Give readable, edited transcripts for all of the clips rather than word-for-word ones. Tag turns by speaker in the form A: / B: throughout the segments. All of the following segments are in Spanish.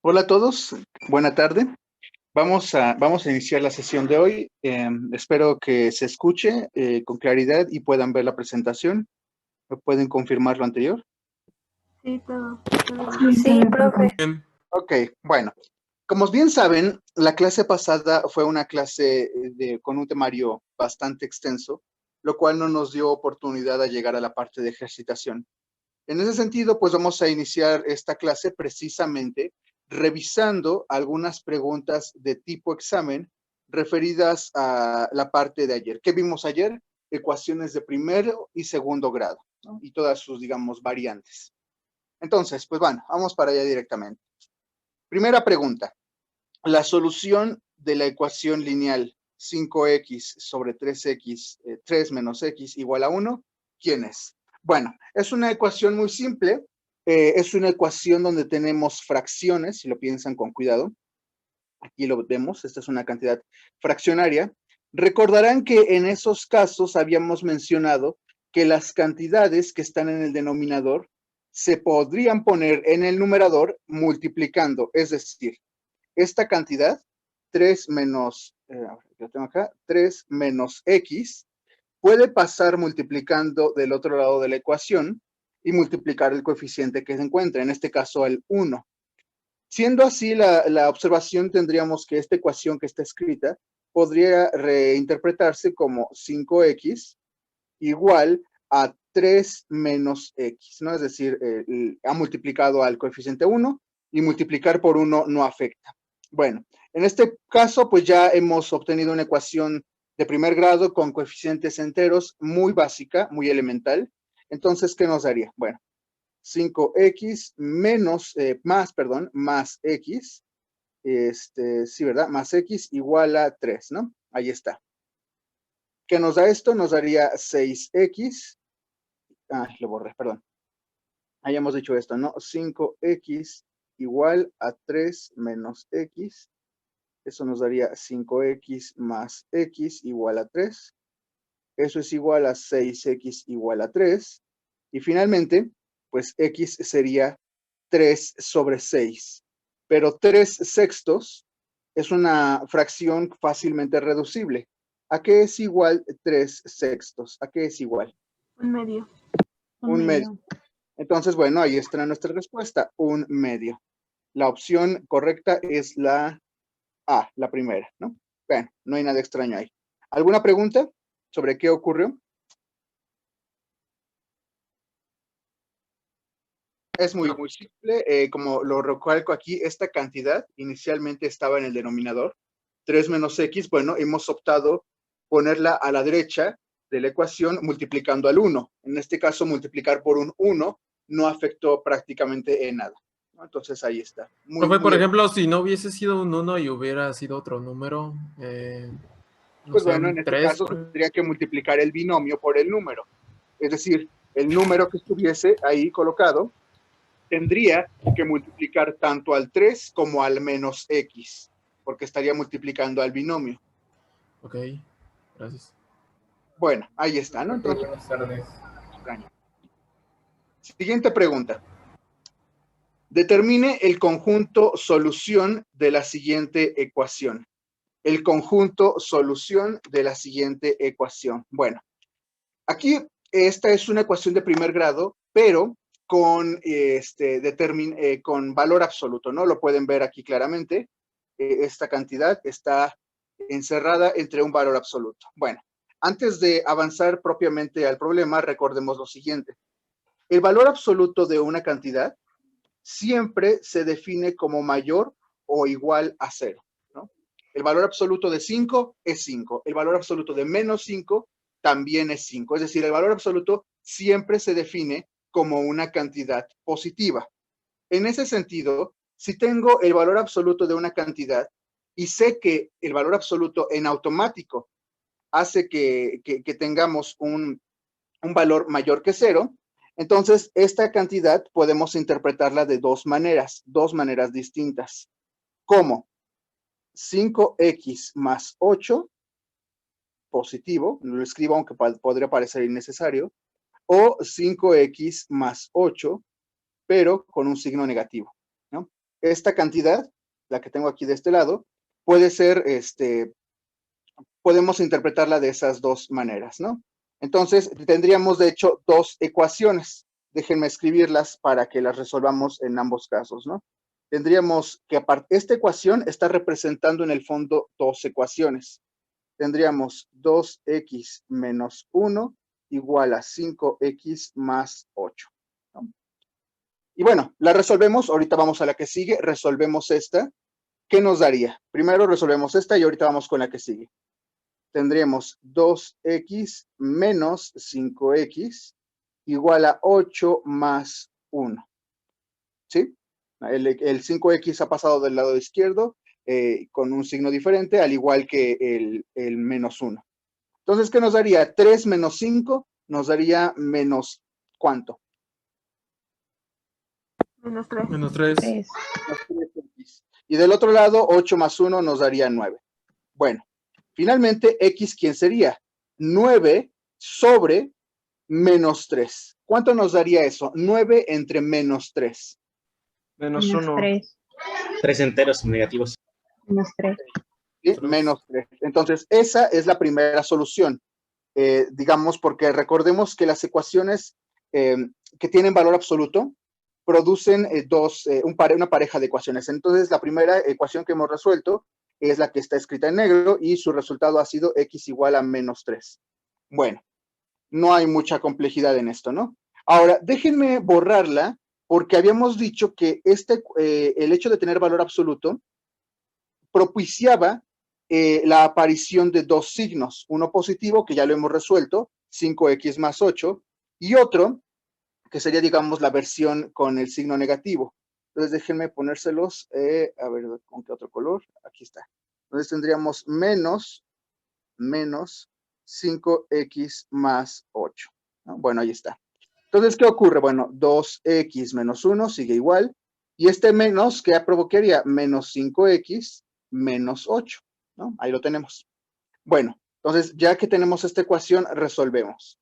A: Hola a todos, buena tarde. Vamos a iniciar la sesión de hoy. Espero que se escuche con claridad y puedan ver la presentación. ¿Me pueden confirmar lo anterior?
B: Sí, todo.
C: Sí, profe.
A: Ok, bueno. Como bien saben, la clase pasada fue una clase con un temario bastante extenso, lo cual no nos dio oportunidad a llegar a la parte de ejercitación. En ese sentido, pues vamos a iniciar esta clase precisamente revisando algunas preguntas de tipo examen referidas a la parte de ayer. ¿Qué vimos ayer? Ecuaciones de primero y segundo grado, ¿no? Y todas sus, digamos, variantes. Entonces, pues bueno, vamos para allá directamente. Primera pregunta. La solución de la ecuación lineal 5x sobre 3x, 3 menos x igual a 1, ¿quién es? Bueno, es una ecuación muy simple. Es una ecuación donde tenemos fracciones, si lo piensan con cuidado. Aquí lo vemos, esta es una cantidad fraccionaria. Recordarán que en esos casos habíamos mencionado que las cantidades que están en el denominador se podrían poner en el numerador multiplicando, es decir, esta cantidad, 3 menos, yo tengo acá, 3 menos x, puede pasar multiplicando del otro lado de la ecuación y multiplicar el coeficiente que se encuentra, en este caso el 1. Siendo así la observación, tendríamos que esta ecuación que está escrita podría reinterpretarse como 5x igual a 3 menos x, ¿no? Es decir, ha multiplicado al coeficiente 1 y multiplicar por 1 no afecta. Bueno, en este caso, pues ya hemos obtenido una ecuación de primer grado con coeficientes enteros muy básica, muy elemental. Entonces, ¿qué nos daría? Bueno, 5x más x, sí, ¿verdad? Más x igual a 3, ¿no? Ahí está. ¿Qué nos da esto? Nos daría 6x, lo borré, perdón. Hayamos dicho esto, ¿no? 5x igual a 3 menos x. Eso nos daría 5x más x igual a 3. Eso es igual a 6x igual a 3. Y finalmente, pues x sería 3 sobre 6. Pero 3 sextos es una fracción fácilmente reducible. ¿A qué es igual 3 sextos? ¿A qué es igual?
B: Un medio.
A: Un medio. Entonces, bueno, ahí está nuestra respuesta, un medio. La opción correcta es la A, la primera, ¿no? Bueno, no hay nada extraño ahí. ¿Alguna pregunta sobre qué ocurrió? Es muy simple. Como lo recalco aquí, esta cantidad inicialmente estaba en el denominador. 3 menos x, bueno, hemos optado ponerla a la derecha de la ecuación multiplicando al 1. En este caso, multiplicar por un 1 no afectó prácticamente en nada, ¿no? Entonces, ahí está.
C: Profe, por ejemplo, si no hubiese sido un 1 y hubiera sido otro número, no
A: Pues
C: sé,
A: bueno, en
C: un
A: este
C: 3.
A: caso se tendría que multiplicar el binomio por el número. Es decir, el número que estuviese ahí colocado tendría que multiplicar tanto al 3 como al menos x, porque estaría multiplicando al binomio.
C: Ok, gracias.
A: Bueno, ahí está, ¿no? Entonces,
C: buenas tardes.
A: extraño. Siguiente pregunta. Determine el conjunto solución de la siguiente ecuación. El conjunto solución de la siguiente ecuación. Bueno, aquí esta es una ecuación de primer grado, pero con, con valor absoluto, ¿no? Lo pueden ver aquí claramente. Esta cantidad está encerrada entre un valor absoluto. Bueno, antes de avanzar propiamente al problema, recordemos lo siguiente. El valor absoluto de una cantidad siempre se define como mayor o igual a 0, ¿no? El valor absoluto de 5 es 5. El valor absoluto de menos 5 también es 5. Es decir, el valor absoluto siempre se define como una cantidad positiva. En ese sentido, si tengo el valor absoluto de una cantidad y sé que el valor absoluto en automático hace que tengamos un valor mayor que 0, entonces esta cantidad podemos interpretarla de dos maneras distintas. ¿Cómo? 5x más 8, positivo, lo escribo aunque podría parecer innecesario, o 5x más 8, pero con un signo negativo, ¿no? esta cantidad, la que tengo aquí de este lado, puede ser, podemos interpretarla de esas dos maneras, ¿no? Entonces, tendríamos, de hecho, dos ecuaciones. Déjenme escribirlas para que las resolvamos en ambos casos, ¿no? Tendríamos que, esta ecuación está representando en el fondo dos ecuaciones. Tendríamos 2x menos 1 igual a 5x más 8, ¿no? Y bueno, la resolvemos. Ahorita vamos a la que sigue. Resolvemos esta. ¿Qué nos daría? Primero resolvemos esta y ahorita vamos con la que sigue. Tendríamos 2x menos 5x igual a 8 más 1. ¿Sí? El 5x ha pasado del lado izquierdo con un signo diferente, al igual que el menos 1. Entonces, ¿qué nos daría? 3 menos 5 nos daría menos ¿cuánto?
B: Menos 3.
C: Menos 3.
D: 3.
A: Y del otro lado, 8 más 1 nos daría 9. Bueno, finalmente, x, ¿quién sería? 9 sobre menos 3. ¿Cuánto nos daría eso? 9 entre menos 3.
E: Menos 1.
D: 3.
F: 3 enteros negativos.
D: Menos 3.
A: ¿Sí? Menos 3. Entonces, esa es la primera solución. Digamos, porque recordemos que las ecuaciones que tienen valor absoluto producen una pareja de ecuaciones. Entonces, la primera ecuación que hemos resuelto es la que está escrita en negro y su resultado ha sido x igual a menos 3. Bueno, no hay mucha complejidad en esto, ¿no? Ahora, déjenme borrarla porque habíamos dicho que el hecho de tener valor absoluto propiciaba la aparición de dos signos, uno positivo, que ya lo hemos resuelto, 5x más 8, y otro, que sería, digamos, la versión con el signo negativo. Entonces, déjenme ponérselos, a ver, ¿con qué otro color? Aquí está. Entonces, tendríamos menos 5x más 8, ¿no? Bueno, ahí está. Entonces, ¿qué ocurre? Bueno, 2x menos 1 sigue igual, y este menos, ¿qué provocaría? Menos 5x menos 8, ¿no? Ahí lo tenemos. Bueno, entonces, ya que tenemos esta ecuación, resolvemos.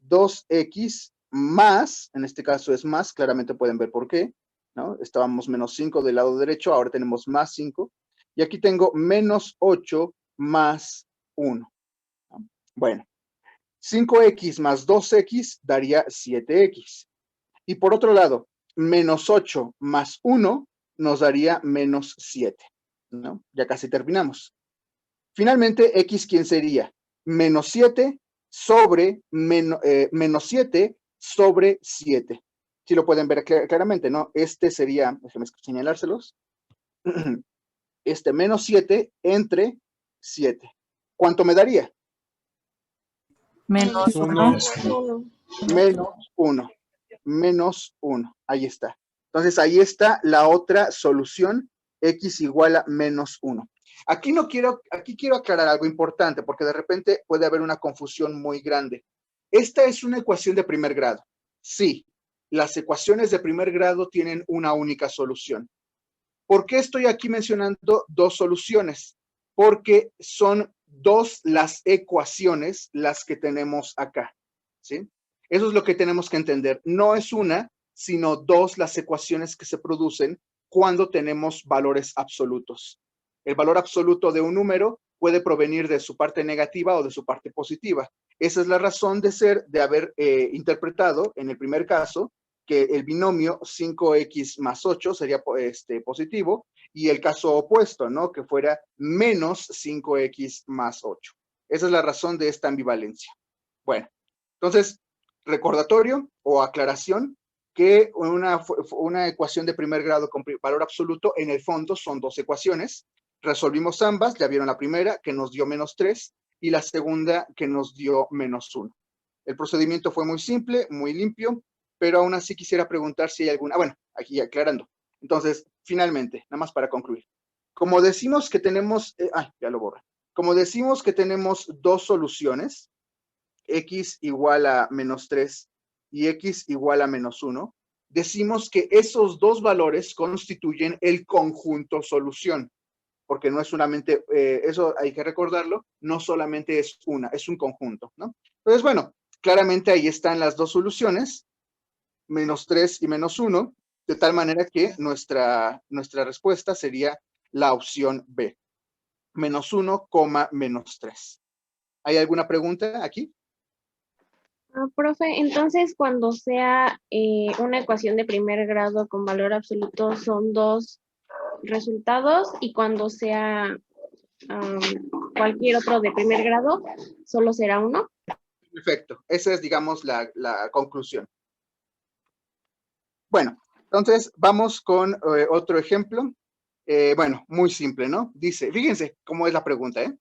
A: 2x más, en este caso es más, claramente pueden ver por qué, ¿no? Estábamos menos 5 del lado derecho, ahora tenemos más 5, y aquí tengo menos 8 más 1, ¿no? Bueno, 5x más 2x daría 7x. Y por otro lado, menos 8 más 1 nos daría menos 7, ¿no? Ya casi terminamos. Finalmente, x, ¿quién sería? Menos 7 sobre menos 7 sobre 7. Si lo pueden ver claramente, ¿no? Este sería, déjenme señalárselos, menos 7 entre 7. ¿Cuánto me daría?
D: Menos
C: 1.
D: 1.
A: Menos 1. Menos 1. Ahí está. Entonces, ahí está la otra solución, x igual a menos 1. Aquí quiero aclarar algo importante, porque de repente puede haber una confusión muy grande. Esta es una ecuación de primer grado. Sí, las ecuaciones de primer grado tienen una única solución. ¿Por qué estoy aquí mencionando dos soluciones? Porque son dos las ecuaciones las que tenemos acá, ¿sí? Eso es lo que tenemos que entender. No es una, sino dos las ecuaciones que se producen cuando tenemos valores absolutos. El valor absoluto de un número puede provenir de su parte negativa o de su parte positiva. Esa es la razón de ser, de haber interpretado en el primer caso que el binomio 5x más 8 sería positivo, y el caso opuesto, ¿no? Que fuera menos 5x más 8. Esa es la razón de esta ambivalencia. Bueno, entonces, recordatorio o aclaración que una ecuación de primer grado con valor absoluto, en el fondo son dos ecuaciones. Resolvimos ambas, ya vieron la primera, que nos dio menos 3, y la segunda, que nos dio menos 1. El procedimiento fue muy simple, muy limpio, pero aún así quisiera preguntar si hay alguna... Bueno, aquí aclarando. Entonces, finalmente, nada más para concluir. Como decimos que tenemos... ya lo borré. Como decimos que tenemos dos soluciones, x igual a menos 3 y x igual a menos 1, decimos que esos dos valores constituyen el conjunto solución, porque no es solamente, eso hay que recordarlo, no solamente es una, es un conjunto, ¿no? Entonces, bueno, claramente ahí están las dos soluciones, menos 3 y menos 1, De tal manera que nuestra respuesta sería la opción B, -1, -3. ¿Hay alguna pregunta aquí?
D: Profe, entonces cuando sea una ecuación de primer grado con valor absoluto son 2 resultados y cuando sea cualquier otro de primer grado solo será 1.
A: Perfecto. Esa es, digamos, la conclusión. Bueno, entonces vamos con otro ejemplo. Bueno, muy simple, ¿no? Dice, fíjense cómo es la pregunta, ¿eh?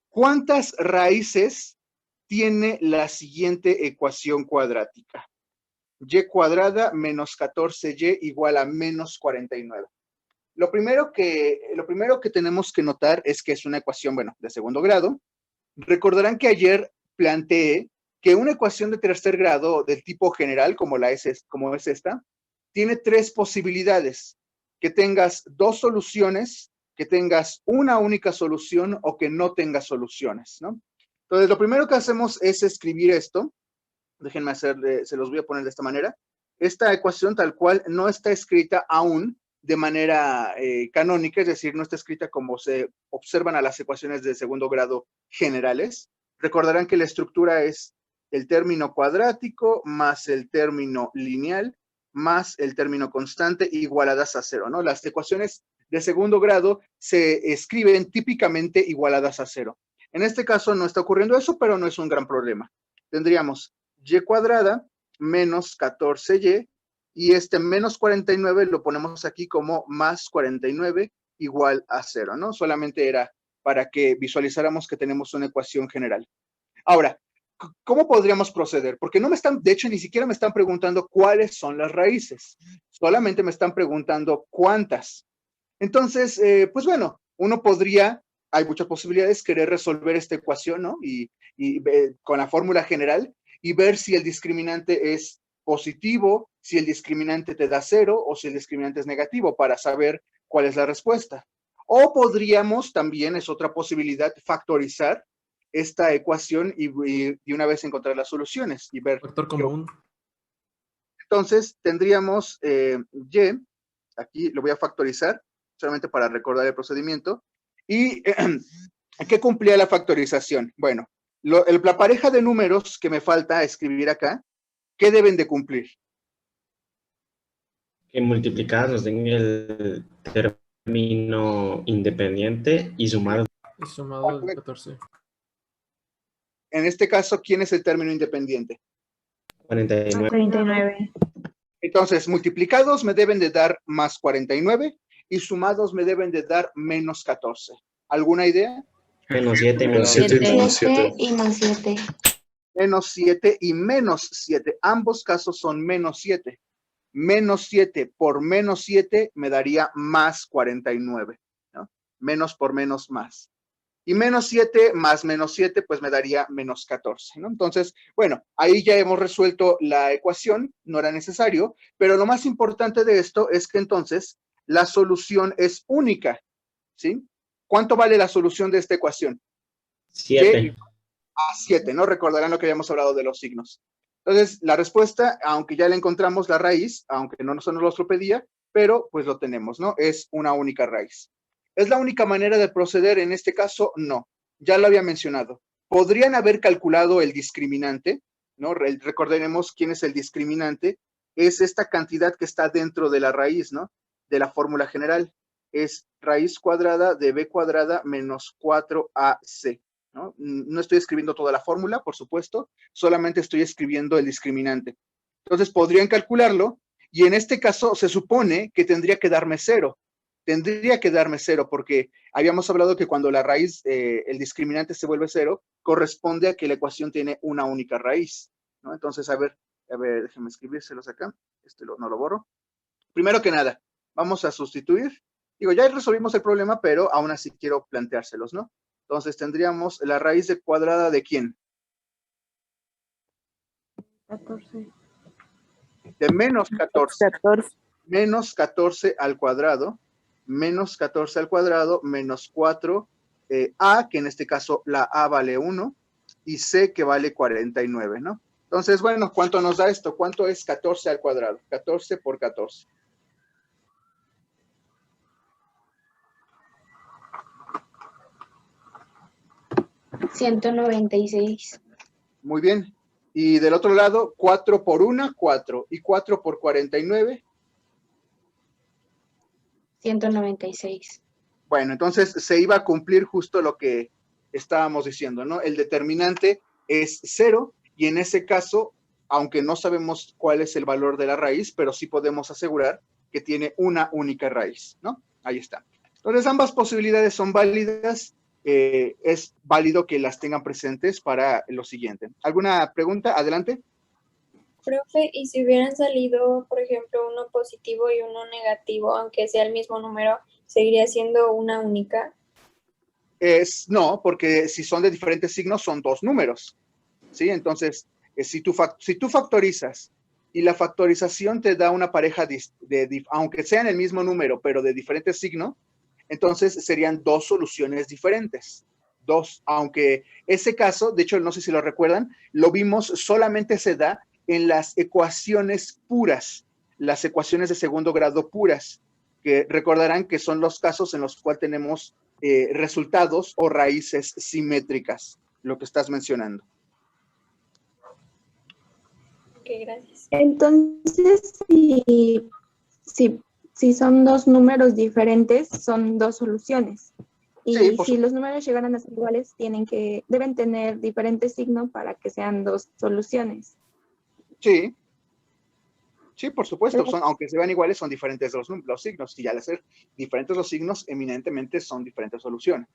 A: ¿Cuántas raíces tiene la siguiente ecuación cuadrática? Y cuadrada menos 14y igual a menos 49. Lo primero que tenemos que notar es que es una ecuación, bueno, de segundo grado. Recordarán que ayer planteé que una ecuación de tercer grado del tipo general, como es esta, tiene 3 posibilidades: que tengas 2 soluciones, que tengas una única solución o que no tengas soluciones, ¿no? Entonces, lo primero que hacemos es escribir esto. Déjenme se los voy a poner de esta manera. Esta ecuación tal cual no está escrita aún de manera canónica, es decir, no está escrita como se observan a las ecuaciones de segundo grado generales. Recordarán que la estructura es el término cuadrático más el término lineal más el término constante igualadas a 0, ¿no? Las ecuaciones de segundo grado se escriben típicamente igualadas a 0. En este caso no está ocurriendo eso, pero no es un gran problema. Tendríamos y cuadrada menos 14y, y este menos 49 lo ponemos aquí como más 49 igual a 0, ¿no? Solamente era para que visualizáramos que tenemos una ecuación general. Ahora, ¿cómo podríamos proceder? Porque no me están, de hecho, ni siquiera me están preguntando cuáles son las raíces. Solamente me están preguntando cuántas. Entonces, pues bueno, uno podría, hay muchas posibilidades, querer resolver esta ecuación, ¿no? Y con la fórmula general y ver si el discriminante es positivo, si el discriminante te da 0 o si el discriminante es negativo para saber cuál es la respuesta. O podríamos también, es otra posibilidad, factorizar esta ecuación y una vez encontrar las soluciones y ver.
C: Factor común.
A: Entonces, tendríamos y, aquí lo voy a factorizar, solamente para recordar el procedimiento. ¿Y qué cumplía la factorización? Bueno, la pareja de números que me falta escribir acá, ¿qué deben de cumplir?
F: Que multiplicadas nos den el término independiente y sumados.
C: Y sumado el 14.
A: En este caso, ¿quién es el término independiente?
F: 49.
B: 39.
A: Entonces, multiplicados me deben de dar más 49 y sumados me deben de dar menos 14. ¿Alguna idea?
F: Menos 7 y menos
E: 7
F: 7.
E: y menos 7.
D: Y más 7.
A: Menos 7 y menos 7. Ambos casos son menos 7. Menos 7 por menos 7 me daría más 49, ¿no? Menos por menos más. Y menos 7 más menos 7, pues me daría menos 14, ¿no? Entonces, bueno, ahí ya hemos resuelto la ecuación, no era necesario, pero lo más importante de esto es que entonces la solución es única, ¿sí? ¿Cuánto vale la solución de esta ecuación?
F: 7.
A: A 7, ¿no? Recordarán lo que habíamos hablado de los signos. Entonces, la respuesta, aunque ya le encontramos la raíz, aunque no nos lo pedía, pero pues lo tenemos, ¿no? Es una única raíz. ¿Es la única manera de proceder en este caso? No, ya lo había mencionado. Podrían haber calculado el discriminante, ¿no? Recordaremos quién es el discriminante. Es esta cantidad que está dentro de la raíz, ¿no? De la fórmula general. Es raíz cuadrada de b cuadrada menos 4ac, ¿no? No estoy escribiendo toda la fórmula, por supuesto, solamente estoy escribiendo el discriminante. Entonces podrían calcularlo y en este caso se supone que tendría que darme 0. Tendría que darme 0 porque habíamos hablado que cuando la raíz, el discriminante se vuelve 0, corresponde a que la ecuación tiene una única raíz, ¿no? Entonces, a ver, déjenme escribírselos acá. No lo borro. Primero que nada, vamos a sustituir. Digo, ya resolvimos el problema, pero aún así quiero planteárselos, ¿no? Entonces, tendríamos la raíz de cuadrada de ¿quién?
B: 14.
A: De menos 14. Menos 14 al cuadrado. Menos 14 al cuadrado, menos 4, A, que en este caso la A vale 1, y C, que vale 49, ¿no? Entonces, bueno, ¿cuánto nos da esto? ¿Cuánto es 14 al cuadrado? 14 por 14.
D: 196.
A: Muy bien. Y del otro lado, 4 por 1, 4. Y 4 por 49.
D: 196.
A: Bueno, entonces se iba a cumplir justo lo que estábamos diciendo, ¿no? El determinante es 0 y en ese caso, aunque no sabemos cuál es el valor de la raíz, pero sí podemos asegurar que tiene una única raíz, ¿no? Ahí está. Entonces ambas posibilidades son válidas. Es válido que las tengan presentes para lo siguiente. ¿Alguna pregunta? Adelante.
B: Profe, ¿y si hubieran salido, por ejemplo, uno positivo y uno negativo, aunque sea el mismo número, seguiría siendo una única?
A: No, porque si son de diferentes signos, son dos números, ¿sí? Entonces, si tú factorizas y la factorización te da una pareja, aunque sean el mismo número, pero de diferente signo, entonces serían dos soluciones diferentes. Dos, aunque ese caso, de hecho, no sé si lo recuerdan, lo vimos, solamente se da en las ecuaciones puras, las ecuaciones de segundo grado puras, que recordarán que son los casos en los cuales tenemos resultados o raíces simétricas, lo que estás mencionando.
B: Ok, gracias.
E: Entonces, si son dos números diferentes, son dos soluciones. Y
A: Sí,
E: si los números llegaran a ser iguales, deben tener diferentes signos para que sean dos soluciones.
A: Sí. Sí, por supuesto, aunque se vean iguales, son diferentes los signos, y al ser diferentes los signos, eminentemente son diferentes soluciones.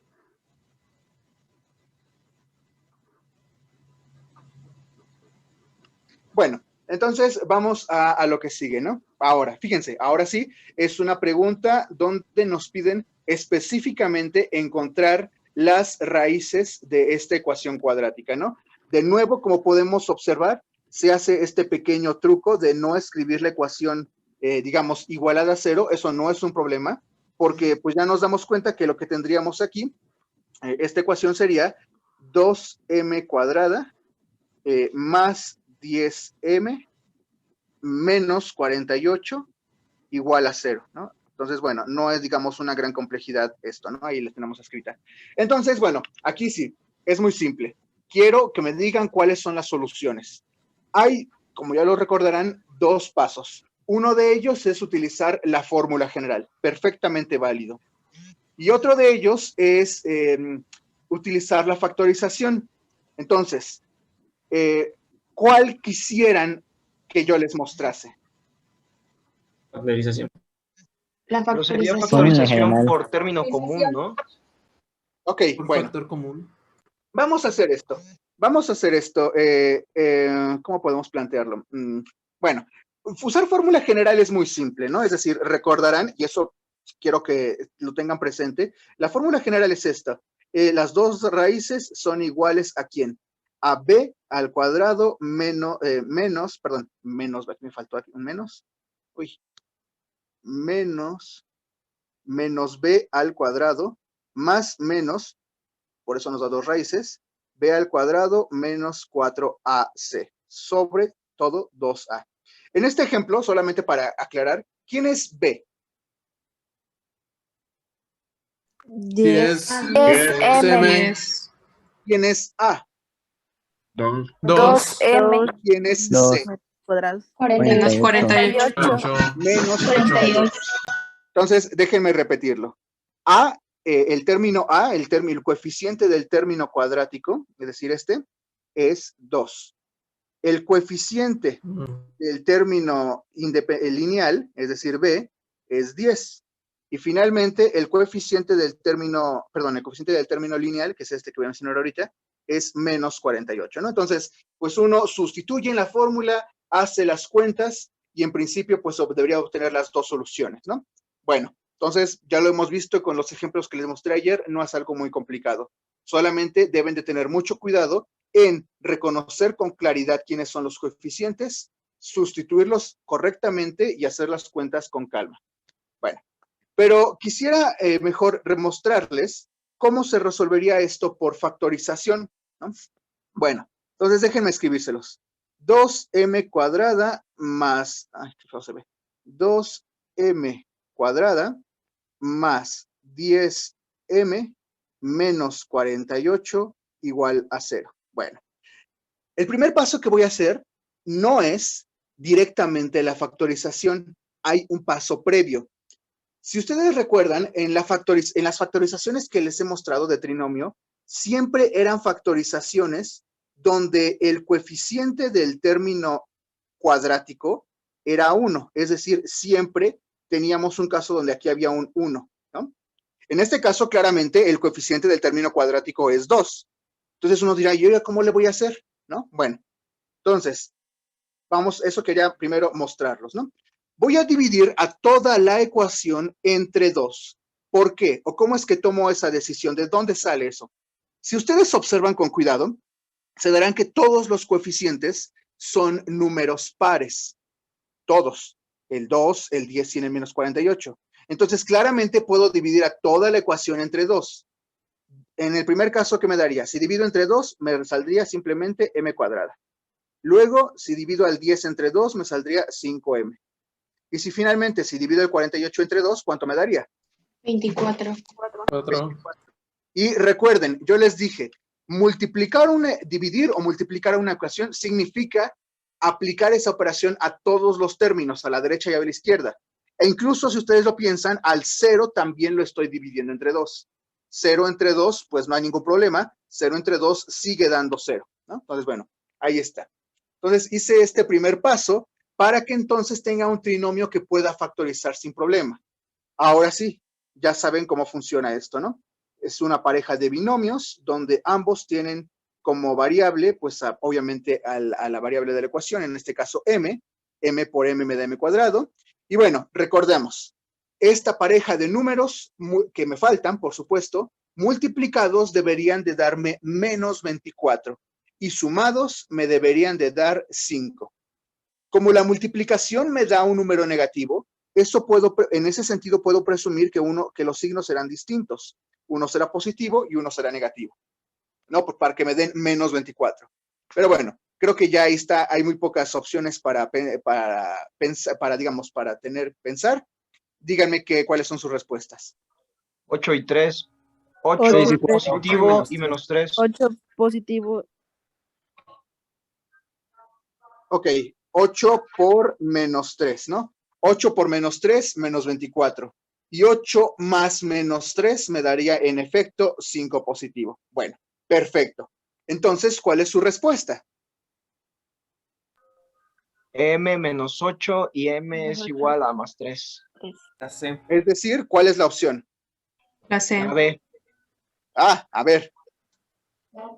A: Bueno, entonces vamos a lo que sigue, ¿no? Ahora, fíjense, ahora sí, es una pregunta donde nos piden específicamente encontrar las raíces de esta ecuación cuadrática, ¿no? De nuevo, como podemos observar, se hace este pequeño truco de no escribir la ecuación, digamos, igualada a 0. Eso no es un problema, porque pues ya nos damos cuenta que lo que tendríamos aquí, esta ecuación sería 2m cuadrada más 10m menos 48 igual a 0, ¿no? Entonces, bueno, no es, digamos, una gran complejidad esto, ¿no? Ahí la tenemos escrita. Entonces, bueno, aquí sí, es muy simple. Quiero que me digan cuáles son las soluciones. Hay, como ya lo recordarán, dos pasos. Uno de ellos es utilizar la fórmula general, perfectamente válido. Y otro de ellos es utilizar la factorización. Entonces, ¿cuál quisieran que yo les mostrase?
F: Factorización.
D: La
G: Pero sería
D: factorización.
G: factorización por término común, ¿no?
A: Ok,
C: Por
A: bueno.
C: factor común.
A: Vamos a hacer esto. ¿Cómo podemos plantearlo? Bueno, usar fórmula general es muy simple, ¿no? Es decir, recordarán, y eso quiero que lo tengan presente, la fórmula general es esta. Las dos raíces son iguales ¿a quién? A b al cuadrado menos, me faltó aquí un menos. Menos b al cuadrado más menos, por eso nos da dos raíces, b al cuadrado menos 4ac, sobre todo 2a. En este ejemplo, solamente para aclarar, ¿quién es b?
C: 10m.
A: ¿Quién es a?
C: 2.
A: ¿Quién es
H: Dos.
A: c?
H: Cuadrados.
D: 48.
C: 48.
A: Menos
D: 48.
A: Entonces, déjenme repetirlo. El término a, el coeficiente del término cuadrático, es decir, este, es 2. El coeficiente del término lineal, es decir, b, es 10. Y finalmente, el coeficiente del término lineal, que es este que voy a mencionar ahorita, es menos 48, ¿no? Entonces, pues uno sustituye en la fórmula, hace las cuentas y en principio, pues debería obtener las dos soluciones, ¿no? Bueno, entonces ya lo hemos visto con los ejemplos que les mostré ayer, no es algo muy complicado. Solamente deben de tener mucho cuidado en reconocer con claridad quiénes son los coeficientes, sustituirlos correctamente y hacer las cuentas con calma. Bueno, pero quisiera mejor mostrarles cómo se resolvería esto por factorización, ¿no? Bueno, entonces déjenme escribírselos. 2m cuadrada más, qué feo se ve, 2m cuadrada más 10m menos 48 igual a 0. Bueno, el primer paso que voy a hacer no es directamente la factorización. Hay un paso previo. Si ustedes recuerdan, en las factorizaciones que les he mostrado de trinomio, siempre eran factorizaciones donde el coeficiente del término cuadrático era 1. Es decir, siempre teníamos un caso donde aquí había un 1, ¿no? En este caso, claramente, el coeficiente del término cuadrático es 2. Entonces uno dirá, ¿y yo cómo le voy a hacer? ¿No? Bueno, entonces, vamos, eso quería primero mostrarlos, ¿no? Voy a dividir a toda la ecuación entre 2. ¿Por qué? ¿O cómo es que tomo esa decisión? ¿De dónde sale eso? Si ustedes observan con cuidado, se darán que todos los coeficientes son números pares. Todos. El 2, el 10 y el menos 48. Entonces, claramente puedo dividir a toda la ecuación entre 2. En el primer caso, ¿qué me daría? Si divido entre 2, me saldría simplemente m cuadrada. Luego, si divido al 10 entre 2, me saldría 5m. Y si finalmente, si divido el 48 entre 2, ¿cuánto me daría?
D: 24.
C: 4.
A: Y recuerden, yo les dije, dividir o multiplicar una ecuación significa aplicar esa operación a todos los términos, a la derecha y a la izquierda. E incluso si ustedes lo piensan, al 0 también lo estoy dividiendo entre 2. 0 entre 2, pues no hay ningún problema. 0 entre 2 sigue dando 0, ¿no? Entonces, bueno, ahí está. Entonces, hice este primer paso para que entonces tenga un trinomio que pueda factorizar sin problema. Ahora sí, ya saben cómo funciona esto, ¿no? Es una pareja de binomios donde ambos tienen como variable, pues obviamente a la variable de la ecuación, en este caso m por m me da m cuadrado. Y bueno, recordemos, esta pareja de números que me faltan, por supuesto, multiplicados deberían de darme menos 24 y sumados me deberían de dar 5. Como la multiplicación me da un número negativo, en ese sentido puedo presumir que los signos serán distintos. Uno será positivo y uno será negativo, ¿no? Pues para que me den menos 24. Pero bueno, creo que ya ahí está, hay muy pocas opciones para pensar, digamos, para pensar. Díganme cuáles son sus respuestas.
G: 8 y 3. 8
H: Ocho,
G: positivo y menos 3.
H: 8 positivo.
A: Ok, 8 por menos 3, ¿no? 8 por menos 3, menos 24. Y 8 más menos 3 me daría, en efecto, 5 positivo. Bueno, perfecto. Entonces, ¿cuál es su respuesta?
G: M menos 8 y M es igual a más 3.
C: La C.
A: Es decir, ¿cuál es la opción?
D: La C.
G: La B.
A: Ah, a ver.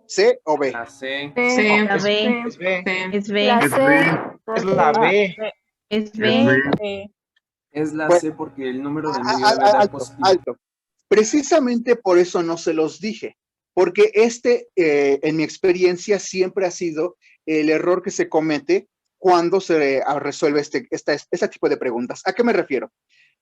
A: ¿C o B?
C: La C.
D: C.
H: La B.
G: Es B.
H: Es B.
B: La C.
G: Es la B.
H: Es B.
C: Es la
A: Bueno,
C: C porque el número de medio debe dar positivo.
A: Alto. Precisamente por eso no se los dije, porque en mi experiencia, siempre ha sido el error que se comete cuando se resuelve este tipo de preguntas. ¿A qué me refiero?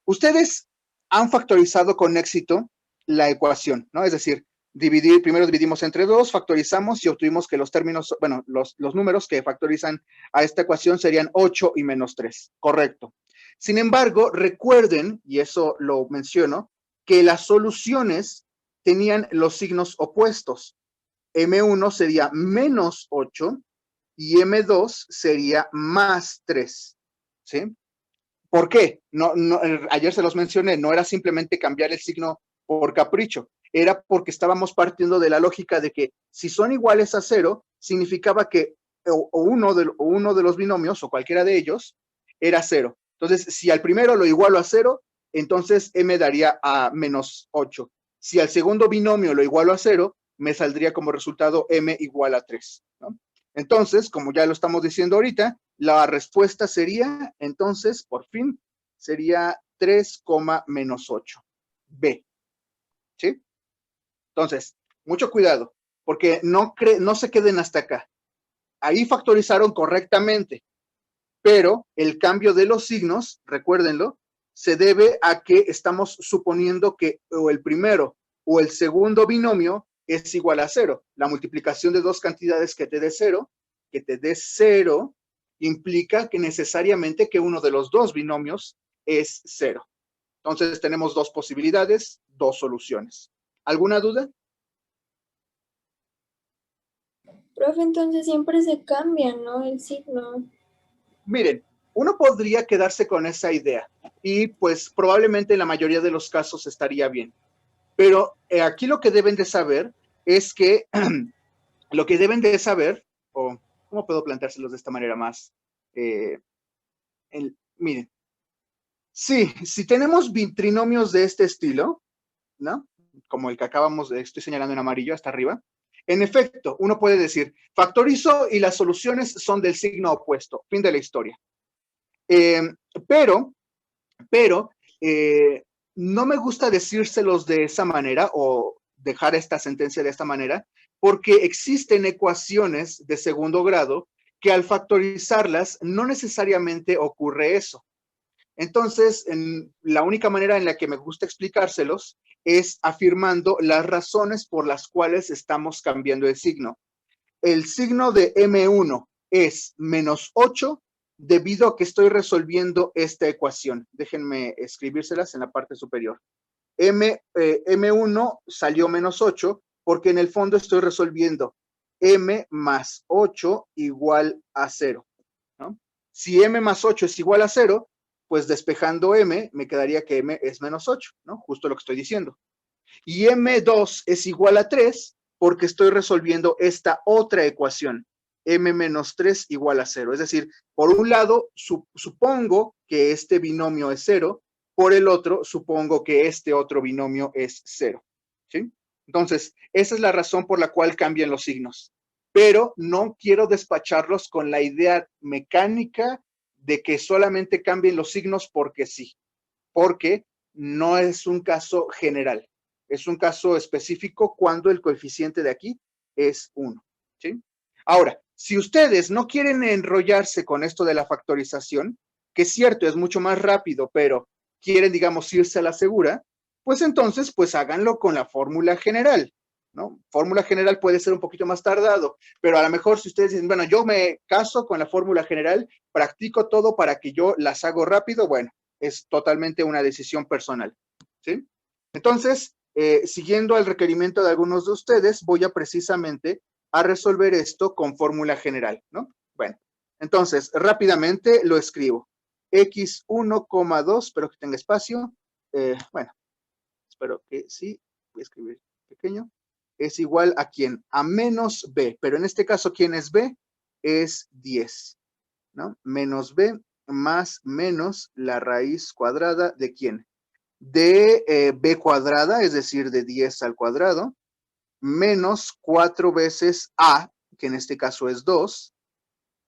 A: Ustedes han factorizado con éxito la ecuación, ¿no? Es decir, primero dividimos entre 2, factorizamos y obtuvimos que los términos, bueno, los números que factorizan a esta ecuación serían 8 y menos 3. Correcto. Sin embargo, recuerden, y eso lo menciono, que las soluciones tenían los signos opuestos. M1 sería menos 8 y M2 sería más 3. ¿Sí? ¿Por qué? Ayer se los mencioné, no era simplemente cambiar el signo por capricho, era porque estábamos partiendo de la lógica de que si son iguales a 0, significaba que uno de los binomios o cualquiera de ellos era 0. Entonces, si al primero lo igualo a 0, entonces m daría a menos 8. Si al segundo binomio lo igualo a 0, me saldría como resultado m igual a 3, ¿no? Entonces, como ya lo estamos diciendo ahorita, la respuesta sería, entonces, por fin, sería 3, menos 8. B. ¿Sí? Entonces, mucho cuidado, porque no se queden hasta acá. Ahí factorizaron correctamente, pero el cambio de los signos, recuérdenlo, se debe a que estamos suponiendo que o el primero o el segundo binomio es igual a 0. La multiplicación de dos cantidades que te dé 0, implica que necesariamente que uno de los dos binomios es 0. Entonces tenemos dos posibilidades, dos soluciones. ¿Alguna duda?
B: Profe, entonces siempre se cambia, ¿no? El signo.
A: Miren, uno podría quedarse con esa idea y pues probablemente en la mayoría de los casos estaría bien. Pero aquí lo que deben de saber es que lo que deben de saber, o cómo puedo planteárselos de esta manera más, miren, sí, si tenemos trinomios de este estilo, ¿no? Como el que acabamos de, estoy señalando en amarillo hasta arriba, en efecto, uno puede decir, factorizo y las soluciones son del signo opuesto, fin de la historia. Pero, no me gusta decírselos de esa manera o dejar esta sentencia de esta manera, porque existen ecuaciones de segundo grado que al factorizarlas no necesariamente ocurre eso. Entonces, la única manera en la que me gusta explicárselos es afirmando las razones por las cuales estamos cambiando el signo. El signo de M1 es menos 8 debido a que estoy resolviendo esta ecuación. Déjenme escribírselas en la parte superior. M1 salió menos 8 porque en el fondo estoy resolviendo M más 8 igual a 0, ¿no? Si M más 8 es igual a 0, pues despejando M, me quedaría que M es menos 8, ¿no? Justo lo que estoy diciendo. Y M2 es igual a 3 porque estoy resolviendo esta otra ecuación, M menos 3 igual a 0. Es decir, por un lado, supongo que este binomio es 0, por el otro, supongo que este otro binomio es 0, ¿sí? Entonces, esa es la razón por la cual cambian los signos. Pero no quiero despacharlos con la idea mecánica de que solamente cambien los signos porque sí, porque no es un caso general. Es un caso específico cuando el coeficiente de aquí es 1, ¿sí? Ahora, si ustedes no quieren enrollarse con esto de la factorización, que es cierto, es mucho más rápido, pero quieren, digamos, irse a la segura, pues entonces, pues háganlo con la fórmula general, ¿no? Fórmula general puede ser un poquito más tardado, pero a lo mejor si ustedes dicen, bueno, yo me caso con la fórmula general, practico todo para que yo las hago rápido, bueno, es totalmente una decisión personal, ¿sí? Entonces, siguiendo el requerimiento de algunos de ustedes, voy a precisamente a resolver esto con fórmula general, ¿no? Bueno, entonces, rápidamente lo escribo. X1,2, espero que tenga espacio. Bueno, espero que sí. Voy a escribir pequeño. Es igual a ¿quién? A menos B, pero en este caso, ¿quién es B? Es 10, ¿no? Menos B más menos la raíz cuadrada ¿de quién? De B cuadrada, es decir, de 10 al cuadrado, menos 4 veces A, que en este caso es 2,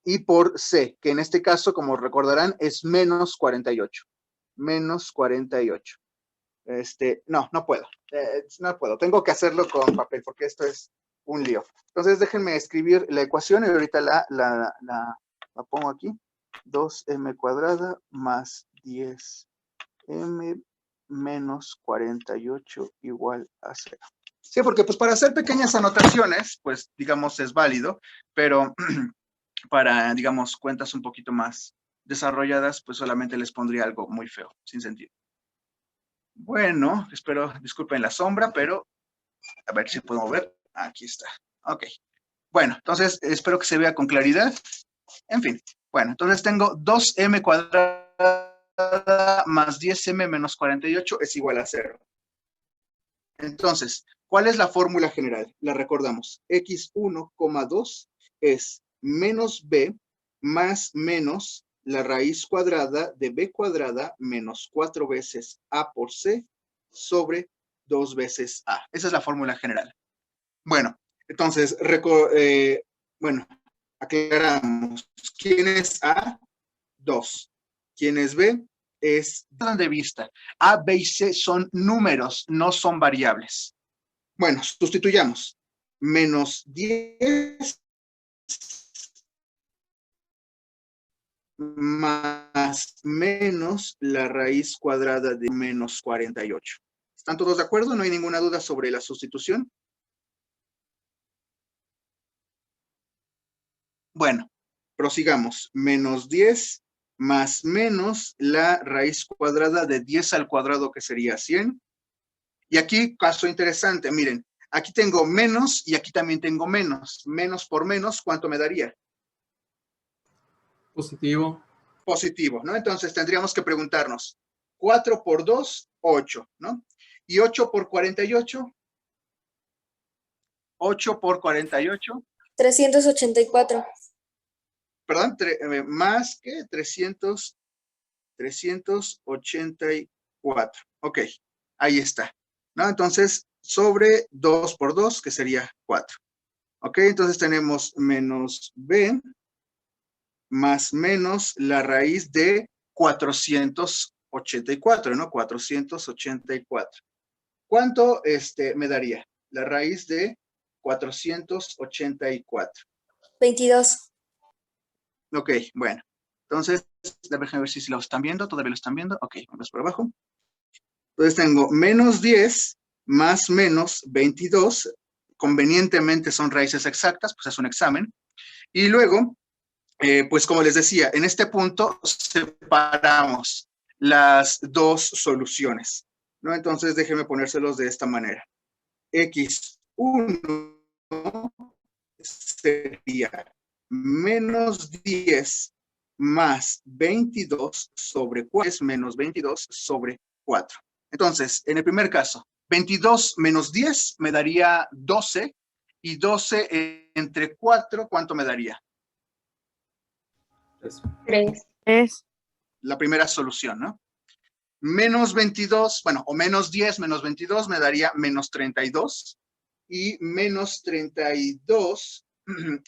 A: y por C, que en este caso, como recordarán, es menos 48. Menos 48. No puedo. No puedo. Tengo que hacerlo con papel porque esto es un lío. Entonces, déjenme escribir la ecuación y ahorita la pongo aquí. 2m cuadrada más 10m menos 48 igual a 0. Sí, porque pues para hacer pequeñas anotaciones, pues digamos es válido, pero para, digamos, cuentas un poquito más desarrolladas, pues solamente les pondría algo muy feo, sin sentido. Bueno, espero, disculpen la sombra, pero a ver si puedo ver. Aquí está. Ok. Bueno, entonces espero que se vea con claridad. En fin, bueno, entonces tengo 2m cuadrada más 10m menos 48 es igual a 0. Entonces, ¿cuál es la fórmula general? La recordamos. X1,2 es menos B más menos la raíz cuadrada de B cuadrada menos 4 veces A por C sobre 2 veces A. Esa es la fórmula general. Bueno, entonces, bueno, aclaramos. ¿Quién es A? 2. ¿Quién es B? Es de vista. A, B y C son números, no son variables. Bueno, sustituyamos. Menos 10 más menos la raíz cuadrada de menos 48. ¿Están todos de acuerdo? ¿No hay ninguna duda sobre la sustitución? Bueno, prosigamos. Menos 10 más menos la raíz cuadrada de 10 al cuadrado, que sería 100. Y aquí, caso interesante, miren, Aquí tengo menos y aquí también tengo menos. Menos por menos, ¿cuánto me daría?
C: Positivo.
A: Positivo, ¿no? Entonces tendríamos que preguntarnos, 4 por 2, 8, ¿no? Y 8 por 48, 8 por 48,
B: 384.
A: perdón, más que 384. Ok, ahí está, ¿no? Entonces, sobre 2 por 2, que sería 4. Ok, entonces tenemos menos b más menos la raíz de 484, ¿no? 484. ¿Cuánto me daría? La raíz de 484.
B: 22.
A: Ok, bueno. Entonces, déjenme ver si lo están viendo. ¿Todavía lo están viendo? Ok, vamos por abajo. Entonces tengo menos 10 más menos 22. Convenientemente son raíces exactas, pues es un examen. Y luego, pues como les decía, en este punto separamos las dos soluciones, ¿no? Entonces déjenme ponérselos de esta manera. X1 sería menos 10 más 22 sobre 4, es menos 22 sobre 4. Entonces, en el primer caso, 22 menos 10 me daría 12, y 12 entre 4, ¿cuánto me daría?
D: 3.
H: Es
A: La primera solución, ¿no? Menos 22, bueno, o menos 10 menos 22 me daría menos 32, y menos 32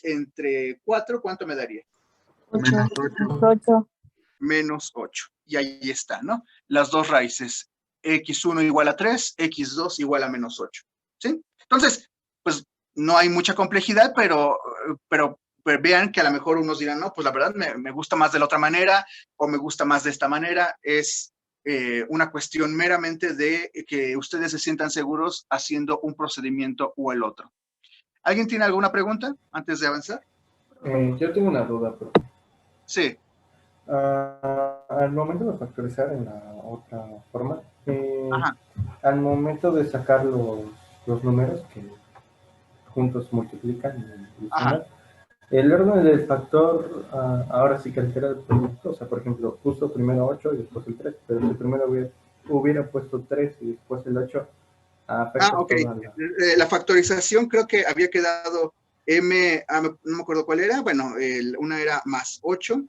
A: entre 4, ¿cuánto me daría?
D: 8.
I: Menos 8.
H: 8.
A: Menos 8. Y ahí está, ¿no? Las dos raíces. X1 igual a 3, X2 igual a menos 8. ¿Sí? Entonces, pues no hay mucha complejidad, pero vean que a lo mejor unos dirán, no, pues la verdad me gusta más de la otra manera, o me gusta más de esta manera. Es una cuestión meramente de que ustedes se sientan seguros haciendo un procedimiento o el otro. ¿Alguien tiene alguna pregunta antes de avanzar?
J: Yo tengo una duda, pero
A: Sí.
J: al momento de factorizar en la otra forma,
A: Ajá.
J: al momento de sacar los números que juntos multiplican y suman, el orden del factor ahora sí que altera el producto. O sea, por ejemplo, puso primero 8 y después el 3, pero si primero hubiera puesto 3 y después el 8, afecta
A: ok.
J: toda
A: La factorización creo que había quedado m, no me acuerdo cuál era. Bueno, una era más 8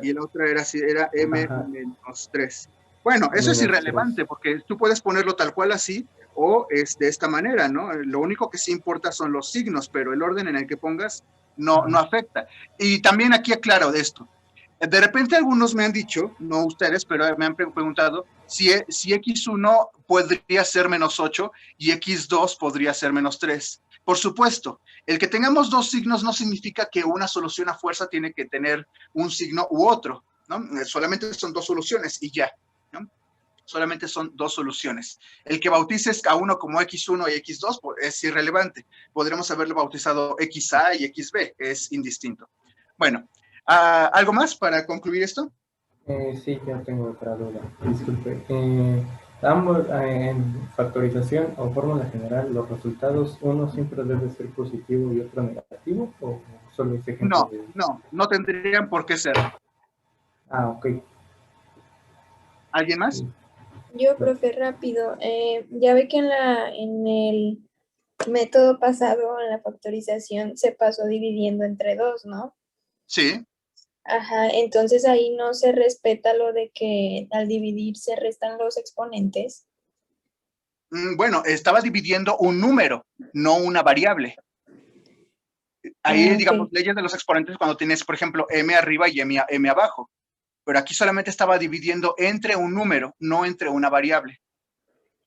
A: y la otra era m menos 3. Bueno, eso es irrelevante porque tú puedes ponerlo tal cual así o de esta manera, ¿no? Lo único que sí importa son los signos, pero el orden en el que pongas no afecta. Y también aquí aclaro de esto. De repente algunos me han dicho, no ustedes, pero me han preguntado si X1 podría ser menos 8 y X2 podría ser menos 3. Por supuesto, el que tengamos dos signos no significa que una solución a fuerza tiene que tener un signo u otro, ¿no? Solamente son dos soluciones y ya, ¿no? Solamente son dos soluciones. El que bautices a uno como X1 y X2 es irrelevante. Podremos haberlo bautizado XA y XB, es indistinto. Bueno, ¿algo más para concluir esto?
J: Sí, ya tengo otra duda. Disculpe. Ambos en factorización o fórmula general, los resultados, uno siempre debe ser positivo y otro negativo, o solo ese ejemplo?
A: No tendrían por qué ser.
J: Ok.
A: ¿Alguien más?
B: Yo, profe, rápido. Ya ve que en el método pasado, en la factorización, se pasó dividiendo entre 2, ¿no?
A: Sí.
B: Ajá, entonces ahí no se respeta lo de que al dividir se restan los exponentes.
A: Bueno, estaba dividiendo un número, no una variable. Ahí, digamos, leyes de los exponentes cuando tienes, por ejemplo, m arriba y m abajo. Pero aquí solamente estaba dividiendo entre un número, no entre una variable.